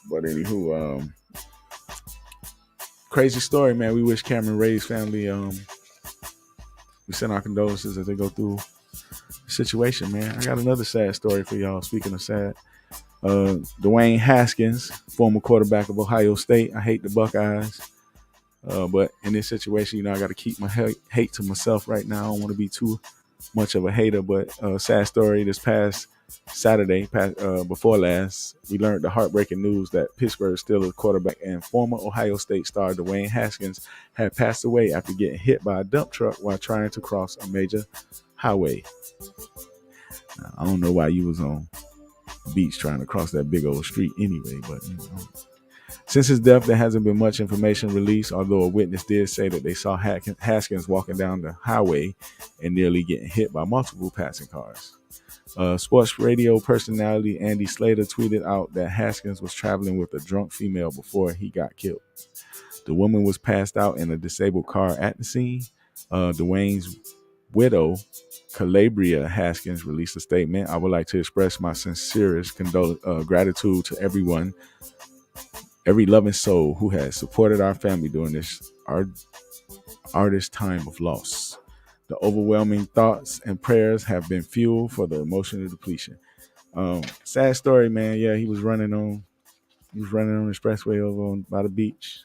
Speaker 1: But anywho, crazy story, man. We wish Cameron Ray's family, we send our condolences as they go through the situation, man. I got another sad story for y'all. Speaking of sad, Dwayne Haskins, former quarterback of Ohio State. I hate the Buckeyes. But in this situation, I got to keep my hate to myself right now. I don't want to be too much of a hater, but sad story. This past Saturday, before last, we learned the heartbreaking news that Pittsburgh Steelers quarterback and former Ohio State star Dwayne Haskins had passed away after getting hit by a dump truck while trying to cross a major highway. Now, I don't know why you was on the beach trying to cross that big old street anyway, but since his death, there hasn't been much information released, although a witness did say that they saw Haskins walking down the highway and nearly getting hit by multiple passing cars. Sports radio personality Andy Slater tweeted out that Haskins was traveling with a drunk female before he got killed. The woman was passed out in a disabled car at the scene. Dwayne's widow, Calabria Haskins, released a statement. I would like to express my sincerest gratitude to everyone, every loving soul who has supported our family during this artist time of loss. The overwhelming thoughts and prayers have been fuel for the emotional depletion. Sad story, man. Yeah, he was running on the expressway over by the beach,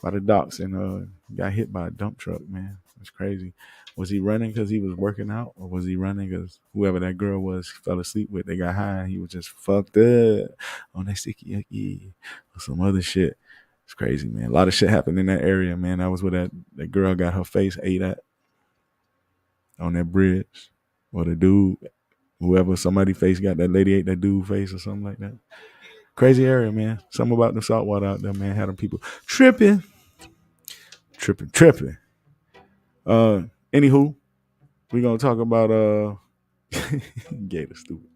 Speaker 1: by the docks, and got hit by a dump truck, man. It's crazy. Was he running because he was working out, or was he running because whoever that girl was fell asleep with, they got high, and he was just fucked up on that sticky yucky or some other shit? It's crazy, man. A lot of shit happened in that area, man. That was where that girl got her face ate at on that bridge, or the dude, somebody face got that lady ate that dude face or something like that. Crazy area, man. Something about the salt water out there, man. Had them people tripping. Anywho, we gonna talk about Gator stupid.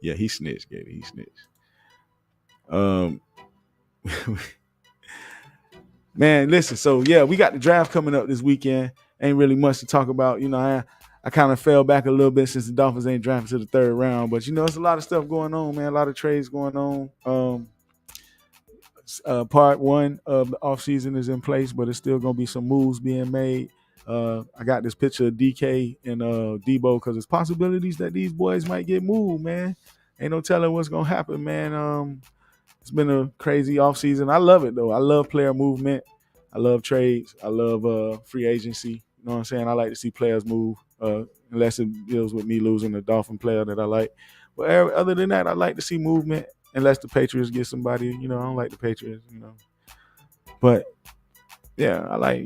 Speaker 1: Yeah, he snitched, Gator. He snitched. Man, listen, so yeah, we got the draft coming up this weekend. Ain't really much to talk about. You know, I kind of fell back a little bit since the Dolphins ain't drafted to the third round. But you know, it's a lot of stuff going on, man. A lot of trades going on. Part one of the offseason is in place, but it's still gonna be some moves being made. I got this picture of DK and Deebo because there's possibilities that these boys might get moved, man. Ain't no telling what's gonna happen, man. It's been a crazy offseason. I love it though. I love player movement. I love trades. I love free agency. You know what I'm saying? I like to see players move, unless it deals with me losing a Dolphin player that I like. But other than that, I like to see movement. Unless the Patriots get somebody, you know, I don't like the Patriots, you know. But yeah, I like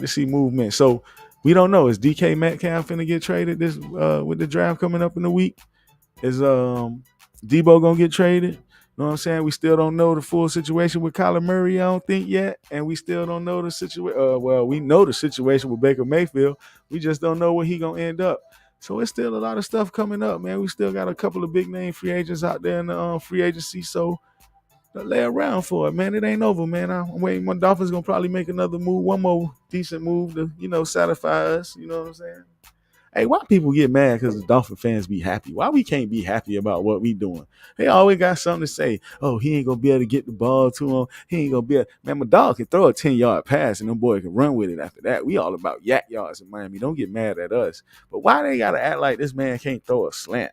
Speaker 1: to see movement. So we don't know. Is DK Metcalf finna get traded this with the draft coming up in a week? Is Deebo gonna get traded? You know what I'm saying? We still don't know the full situation with Kyler Murray, I don't think yet. And we still don't know the situation. Well, we know the situation with Baker Mayfield. We just don't know where he gonna end up. So it's still a lot of stuff coming up, man. We still got a couple of big name free agents out there in the free agency. So lay around for it, man. It ain't over, man. I'm waiting. My Dolphins gonna probably make another move, one more decent move to, you know, satisfy us. You know what I'm saying? Hey, why people get mad because the Dolphin fans be happy? Why we can't be happy about what we doing? They always got something to say. Oh, he ain't gonna be able to get the ball to him. He ain't gonna be able. Man, my dog can throw a 10-yard pass and them boy can run with it after that. We all about yak yards in Miami. Don't get mad at us. But why they gotta act like this man can't throw a slant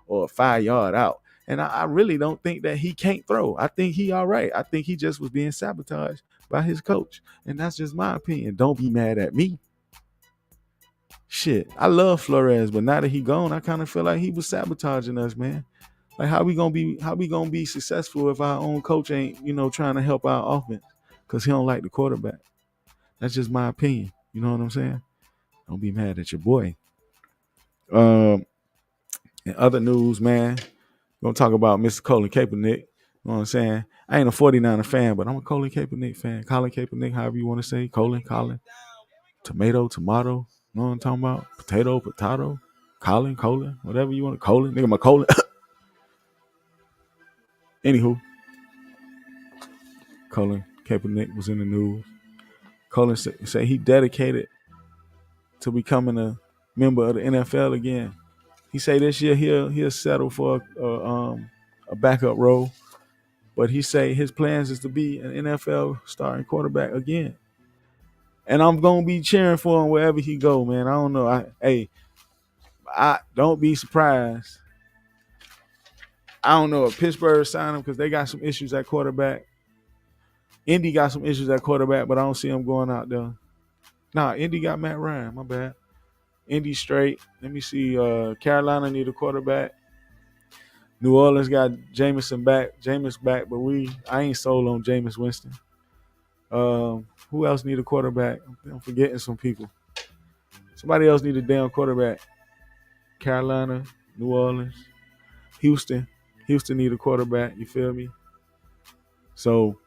Speaker 1: or a 5-yard out? And I really don't think that he can't throw. I think he all right. I think he just was being sabotaged by his coach. And that's just my opinion. Don't be mad at me. Shit, I love Flores, but now that he gone, I kind of feel like he was sabotaging us, man. Like how we gonna be successful if our own coach ain't, you know, trying to help our offense because he don't like the quarterback. That's just my opinion. You know what I'm saying? Don't be mad at your boy. In other news, man, gonna talk about Mr. Colin Kaepernick. You know what I'm saying? I ain't a 49er fan, but I'm a Colin Kaepernick fan. Colin Kaepernick, however you want to say. Colin. Tomato. You know what I'm talking about? Potato. Colin, whatever you want to call it. Nigga, my Colin. Anywho, Colin Kaepernick was in the news. Colin said he dedicated to becoming a member of the NFL again. He say this year he'll settle for a backup role, but he say his plans is to be an NFL starting quarterback again. And I'm gonna be cheering for him wherever he go, man. I don't know. I don't be surprised. I don't know if Pittsburgh signed him because they got some issues at quarterback. Indy got some issues at quarterback, but I don't see him going out there. Nah, Indy got Matt Ryan. My bad. Indy straight. Let me see. Carolina need a quarterback. New Orleans got Jameis back, but I ain't sold on Jameis Winston. Who else need a quarterback? I'm forgetting some people. Somebody else need a damn quarterback. Carolina, New Orleans, Houston. Houston need a quarterback. You feel me? So,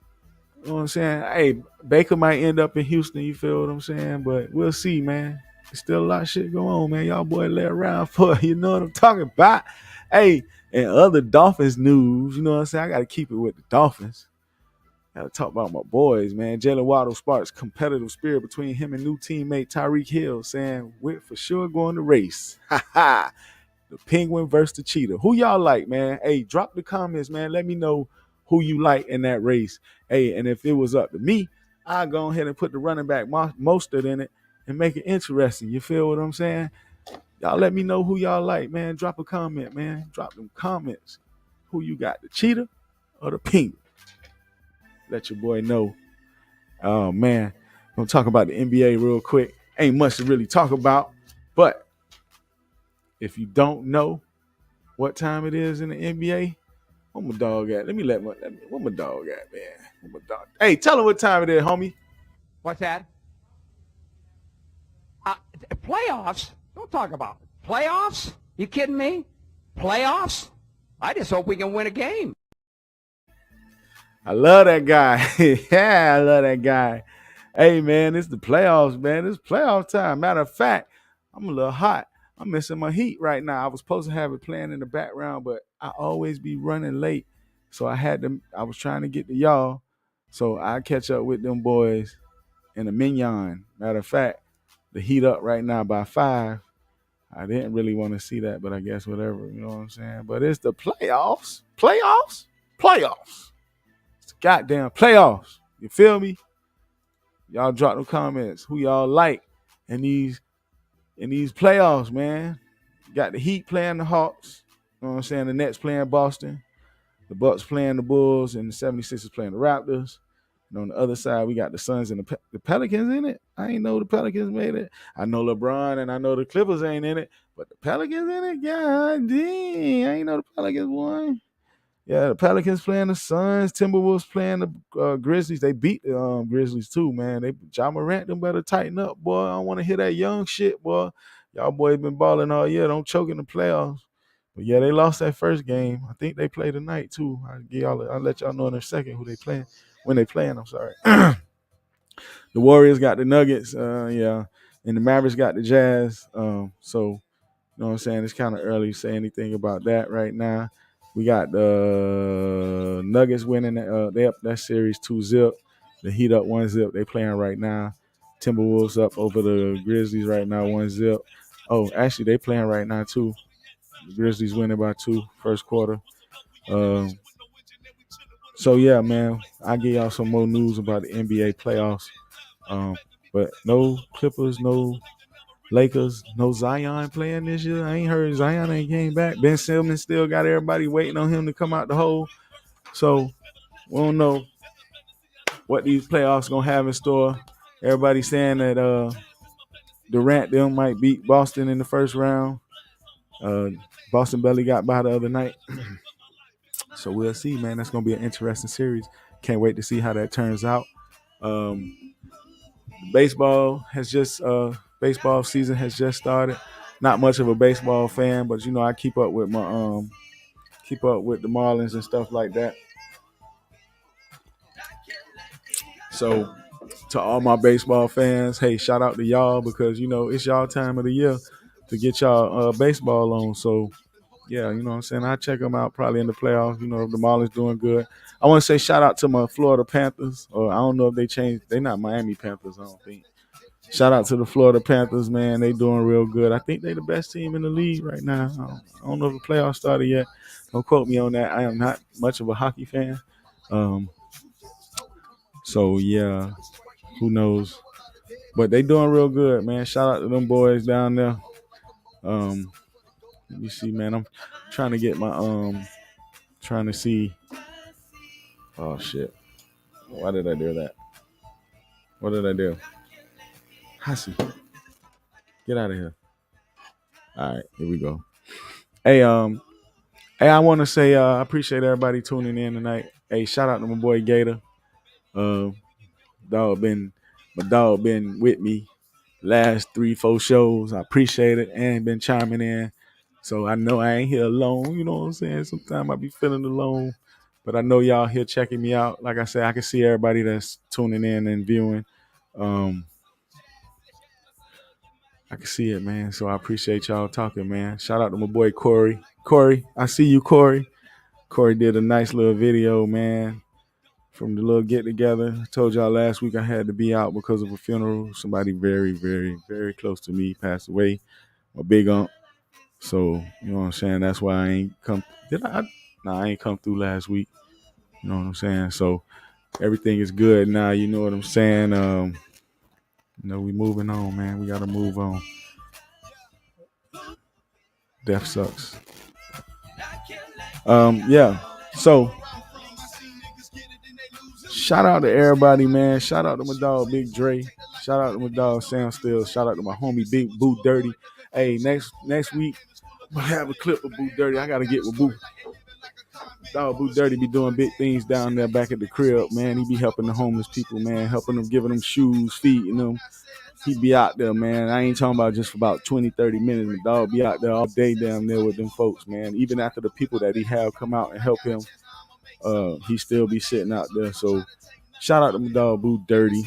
Speaker 1: you know what I'm saying? Hey, Baker might end up in Houston. You feel what I'm saying? But we'll see, man. There's still a lot of shit going on, man. Y'all boy lay around for it. You know what I'm talking about? Hey, and other Dolphins news, you know what I'm saying? I got to keep it with the Dolphins. Got to talk about my boys, man. Jalen Waddle sparks competitive spirit between him and new teammate Tyreek Hill, saying we're for sure going to race. Ha ha. The Penguin versus the Cheetah. Who y'all like, man? Hey, drop the comments, man. Let me know who you like in that race. Hey, and if it was up to me, I'd go ahead and put the running back Mostert in it and make it interesting. You feel what I'm saying? Y'all let me know who y'all like, man. Drop a comment, man. Drop them comments. Who you got, the Cheetah or the Penguin? Let your boy know. Oh, man. Gonna talk about the NBA real quick. Ain't much to really talk about, but if you don't know what time it is in the NBA, where my dog at? Where my dog at, man? Where my dog? Hey, tell him what time it is, homie.
Speaker 4: What's that? Playoffs? Don't talk about it. Playoffs? You kidding me? Playoffs? I just hope we can win a game.
Speaker 1: I love that guy. Yeah, I love that guy. Hey, man, it's the playoffs, man. It's playoff time. Matter of fact, I'm a little hot. I'm missing my heat right now. I was supposed to have it playing in the background, but I always be running late. So I was trying to get to y'all. So I catch up with them boys in a minion. Matter of fact, the heat up right now by 5. I didn't really want to see that, but I guess whatever, you know what I'm saying? But it's the playoffs. Playoffs? Playoffs. It's the goddamn playoffs. You feel me? Y'all drop the comments. Who y'all like in these playoffs, man? Got the Heat playing the Hawks. You know what I'm saying? The Nets playing Boston. The Bucks playing the Bulls, and the 76ers playing the Raptors. And on the other side, we got the Suns and the Pelicans in it. I ain't know the Pelicans made it. I know LeBron and I know the Clippers ain't in it, but the Pelicans in it? God dang. I ain't know the Pelicans won. Yeah, the Pelicans playing the Suns. Timberwolves playing the Grizzlies. They beat the Grizzlies too, man. Ja Morant, them better tighten up, boy. I don't want to hear that young shit, boy. Y'all boys been balling all year. Don't choke in the playoffs. But yeah, they lost that first game. I think they play tonight too. I'll let y'all know in a second who they playing. When they playing, I'm sorry. The Warriors got the Nuggets, yeah, and the Mavericks got the Jazz. So you know what I'm saying? It's kind of early to say anything about that right now. We got the Nuggets winning. They up that series 2-0. The Heat up 1-0. They playing right now. Timberwolves up over the Grizzlies right now 1-0. Oh, actually, they playing right now too. The Grizzlies winning by 2 first quarter. So yeah, man, I'll give y'all some more news about the NBA playoffs. But no Clippers, no Lakers, no Zion playing this year. I ain't heard Zion ain't came back. Ben Simmons still got everybody waiting on him to come out the hole. So we don't know what these playoffs gonna have in store. Everybody saying that Durant them might beat Boston in the first round. Boston barely got by the other night. So we'll see, man. That's gonna be an interesting series. Can't wait to see how that turns out. Baseball season has just started. Not much of a baseball fan, but you know I keep up with the Marlins and stuff like that. So to all my baseball fans, hey, shout out to y'all because you know it's y'all time of the year to get y'all baseball on. So yeah, you know what I'm saying? I check them out probably in the playoffs. You know, if the Marlins doing good. I want to say shout out to my Florida Panthers. Or I don't know if they changed. They're not Miami Panthers, I don't think. Shout out to the Florida Panthers, man. They doing real good. I think they the best team in the league right now. I don't know if the playoffs started yet. Don't quote me on that. I am not much of a hockey fan. So, yeah, who knows? But they doing real good, man. Shout out to them boys down there. Let me see, man. I'm trying to get my trying to see. Oh shit! Why did I do that? What did I do? Hasi, get out of here! All right, here we go. Hey, I want to say I appreciate everybody tuning in tonight. Hey, shout out to my boy Gator. My dog been with me last 3-4 shows. I appreciate it and been chiming in. So I know I ain't here alone. You know what I'm saying? Sometimes I be feeling alone. But I know y'all here checking me out. Like I said, I can see everybody that's tuning in and viewing. I can see it, man. So I appreciate y'all talking, man. Shout out to my boy Corey. Corey, I see you, Corey. Corey did a nice little video, man, from the little get together. I told y'all last week I had to be out because of a funeral. Somebody very, very, very close to me passed away. My big aunt. So, you know what I'm saying? That's why I ain't come. I ain't come through last week. You know what I'm saying? So everything is good now. You know what I'm saying? You know, we moving on, man. We got to move on. Death sucks. Yeah. So shout out to everybody, man. Shout out to my dog Big Dre. Shout out to my dog Sam Still. Shout out to my homie Big Boo Dirty. Hey, next week we'll have a clip of Boo Dirty. I gotta get with Boo. Dog Boo Dirty be doing big things down there back at the crib, man. He be helping the homeless people, man, helping them, giving them shoes, feeding them. He be out there, man. I ain't talking about just for about 20, 30 minutes. The dog be out there all day down there with them folks, man. Even after the people that he have come out and help him, he still be sitting out there. So shout out to my dog Boo Dirty.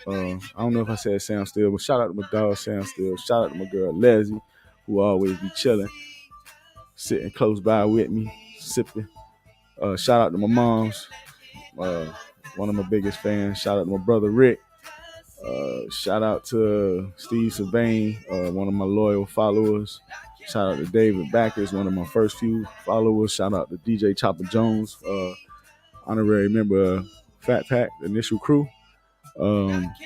Speaker 1: I don't know if I said Sam Still, but shout out to my dog Sam Still. Shout out to my girl Leslie, who always be chilling, sitting close by with me, sipping. Shout out to my moms, one of my biggest fans. Shout out to my brother Rick. Shout out to Steve Sylvain, one of my loyal followers. Shout out to David Backers, one of my first few followers. Shout out to DJ Chopper Jones, honorary member of Fat Pack, the initial crew.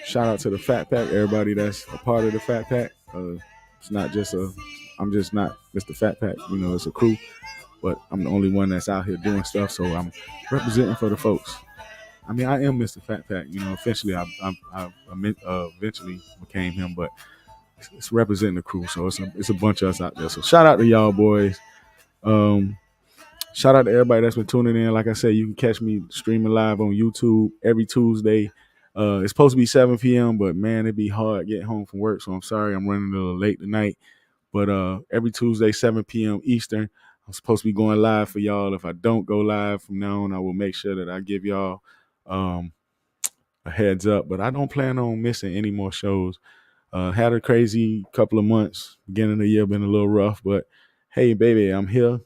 Speaker 1: Shout out to the Fat Pack, everybody that's a part of the Fat Pack. It's not just I'm just not Mr. Fat Pack, it's a crew, but I'm the only one that's out here doing stuff, so I'm representing for the folks. I mean, I am Mr. Fat Pack, eventually I eventually became him, but it's representing the crew, so it's a bunch of us out there. So shout out to y'all boys. Shout out to everybody that's been tuning in. Like I said, you can catch me streaming live on YouTube every Tuesday. It's supposed to be 7 p.m., but man, it'd be hard getting home from work, so I'm sorry I'm running a little late tonight. But every Tuesday, 7 p.m. Eastern, I'm supposed to be going live for y'all. If I don't go live from now on, I will make sure that I give y'all a heads up. But I don't plan on missing any more shows. Had a crazy couple of months. Beginning of the year been a little rough, but hey, baby, I'm here.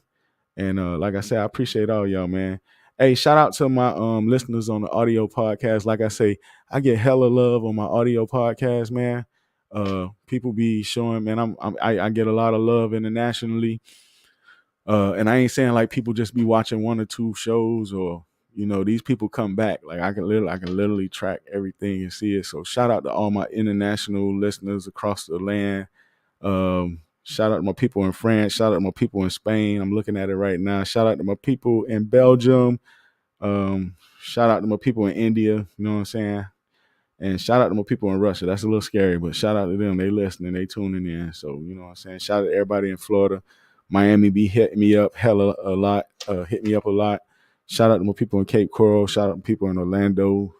Speaker 1: And like I said, I appreciate all y'all, man. Hey, shout out to my listeners on the audio podcast. Like I say, I get hella love on my audio podcast, man. People be showing, man, I get a lot of love internationally. And I ain't saying like people just be watching one or two shows, or these people come back. Like I can literally track everything and see it. So shout out to all my international listeners across the land. Shout out to my people in France. Shout out to my people in Spain. I'm looking at it right now. Shout out to my people in Belgium. Shout out to my people in India. You know what I'm saying? And shout out to my people in Russia. That's a little scary, but shout out to them. They listening. They tuning in. So, you know what I'm saying? Shout out to everybody in Florida. Miami be hitting me up hella a lot. Hit me up a lot. Shout out to my people in Cape Coral. Shout out to people in Orlando.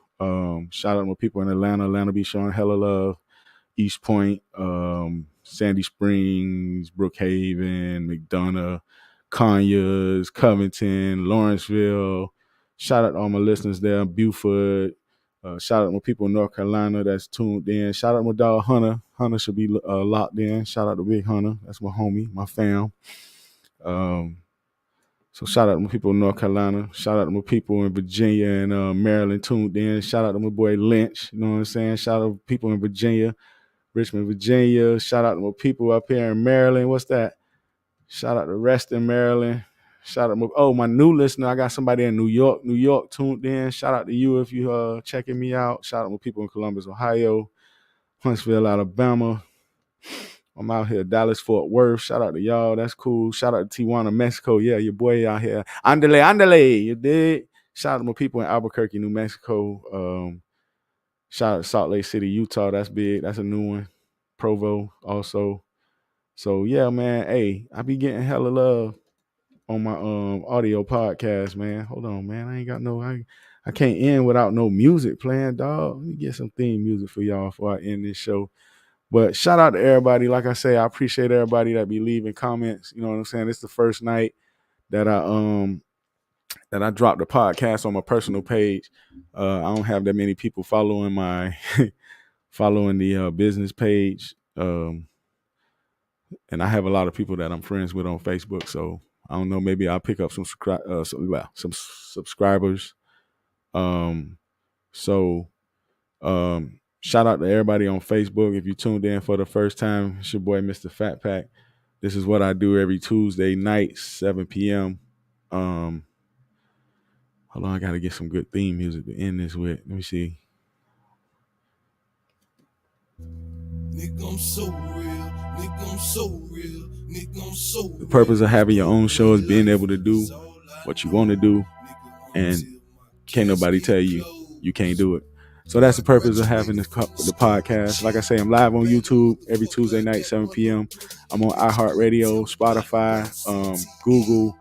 Speaker 1: Shout out to my people in Atlanta. Atlanta be showing hella love. East Point, Sandy Springs, Brookhaven, McDonough, Conyers, Covington, Lawrenceville. Shout out to all my listeners there, Beaufort. Shout out to my people in North Carolina that's tuned in. Shout out to my dog Hunter. Hunter should be locked in. Shout out to Big Hunter. That's my homie, my fam. So shout out to my people in North Carolina. Shout out to my people in Virginia and Maryland tuned in. Shout out to my boy Lynch. You know what I'm saying? Shout out to people in Virginia. Richmond, Virginia. Shout out to my people up here in Maryland. What's that? Shout out to Reston, Maryland. Shout out to my new listener. I got somebody in New York tuned in. Shout out to you if you checking me out. Shout out to my people in Columbus, Ohio, Huntsville, Alabama. I'm out here, Dallas, Fort Worth. Shout out to y'all. That's cool. Shout out to Tijuana, Mexico. Yeah, your boy out here. Andale. You dig? Shout out to my people in Albuquerque, New Mexico. Shout out to Salt Lake City, Utah. That's big. That's a new one. Provo also. So yeah, man. Hey, I be getting hella love on my audio podcast, man. Hold on, man. I ain't got I can't end without no music playing, dog. Let me get some theme music for y'all before I end this show. But shout out to everybody. Like I say, I appreciate everybody that be leaving comments. You know what I'm saying? It's the first night that I dropped the podcast on my personal page. I don't have that many people following my following the business page, and I have a lot of people that I'm friends with on Facebook. So I don't know, maybe I'll pick up some subscribers. Shout out to everybody on Facebook. If you tuned in for the first time, it's your boy Mr. Fat Pack. This is what I do every Tuesday night, 7 p.m. Hold on, I gotta get some good theme music to end this with. Let me see.
Speaker 2: Nigga, I'm so real. Nigga, I'm so real. Nigga, I'm so real.
Speaker 1: The purpose of having your own show is being able to do what you want to do, and can't nobody tell you can't do it. So that's the purpose of having the podcast. Like I say, I'm live on YouTube every Tuesday night, 7 p.m. I'm on iHeartRadio, Spotify, Google,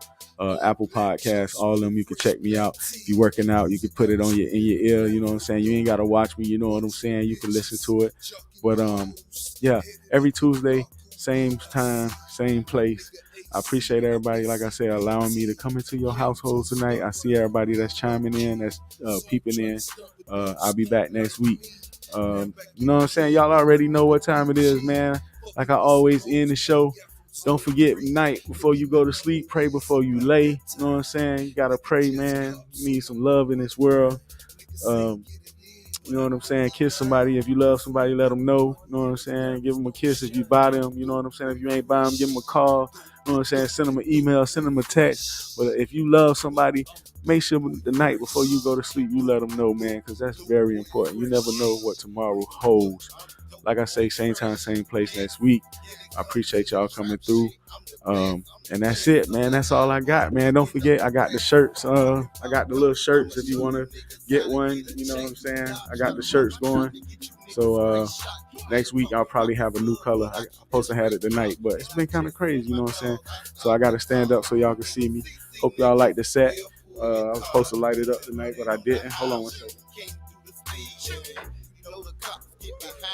Speaker 1: Apple Podcasts, all of them. You can check me out. If you're working out, you can put it in your ear. You know what I'm saying? You ain't got to watch me. You know what I'm saying? You can listen to it. But yeah, every Tuesday, same time, same place. I appreciate everybody, like I said, allowing me to come into your household tonight. I see everybody that's chiming in, that's peeping in. I'll be back next week. You know what I'm saying? Y'all already know what time it is, man. Like I always end the show. Don't forget, night before you go to sleep, pray before you lay. You know what I'm saying? You gotta pray, man. You need some love in this world. You know what I'm saying? Kiss somebody. If you love somebody, let them know. You know what I'm saying? Give them a kiss if you buy them. You know what I'm saying? If you ain't buy them, give them a call. You know what I'm saying? Send them an email, send them a text. But if you love somebody, make sure the night before you go to sleep, you let them know, man, because that's very important. You never know what tomorrow holds. Like I say, same time, same place next week. I appreciate y'all coming through. And that's it, man. That's all I got, man. Don't forget, I got the shirts. I got the little shirts if you want to get one. You know what I'm saying? I got the shirts going. So next week, I'll probably have a new color. I'm supposed to have it tonight, but it's been kind of crazy, you know what I'm saying? So I got to stand up so y'all can see me. Hope y'all like the set. I was supposed to light it up tonight, but I didn't. Hold on one second.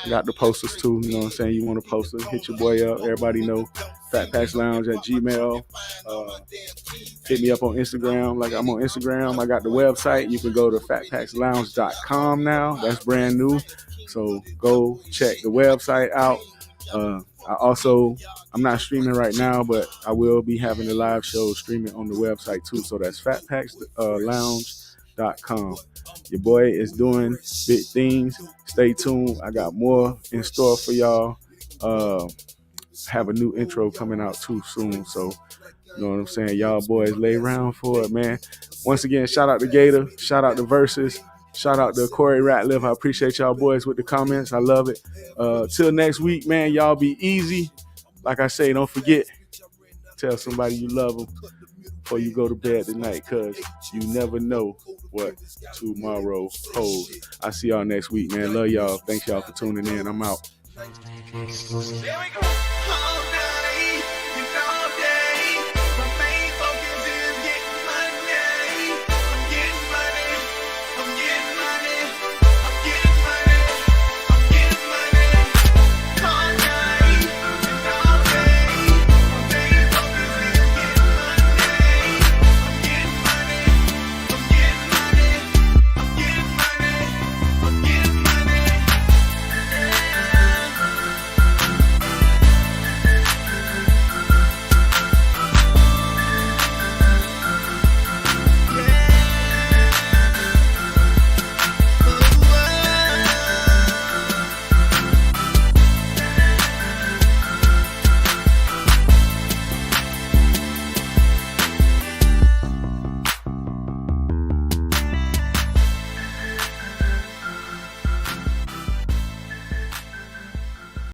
Speaker 1: I got the posters too, you know what I'm saying? You want a poster, hit your boy up. Everybody know FatPacks Lounge at Gmail. Hit me up on Instagram. Like I'm on Instagram. I got the website. You can go to fatpackslounge.com now. That's brand new. So go check the website out. I'm not streaming right now, but I will be having a live show streaming on the website too. So that's fatpackslounge.com. Your boy is doing big things. Stay tuned. I got more in store for y'all. Have a new intro coming out too soon. So, you know what I'm saying? Y'all boys lay around for it, man. Once again, shout out to Gator. Shout out to Versus. Shout out to Corey Ratliff. I appreciate y'all boys with the comments. I love it. Till next week, man. Y'all be easy. Like I say, don't forget, tell somebody you love them before you go to bed tonight, because you never know what tomorrow holds. I see y'all next week, man. Love y'all. Thanks y'all for tuning in. I'm out.
Speaker 2: There we go.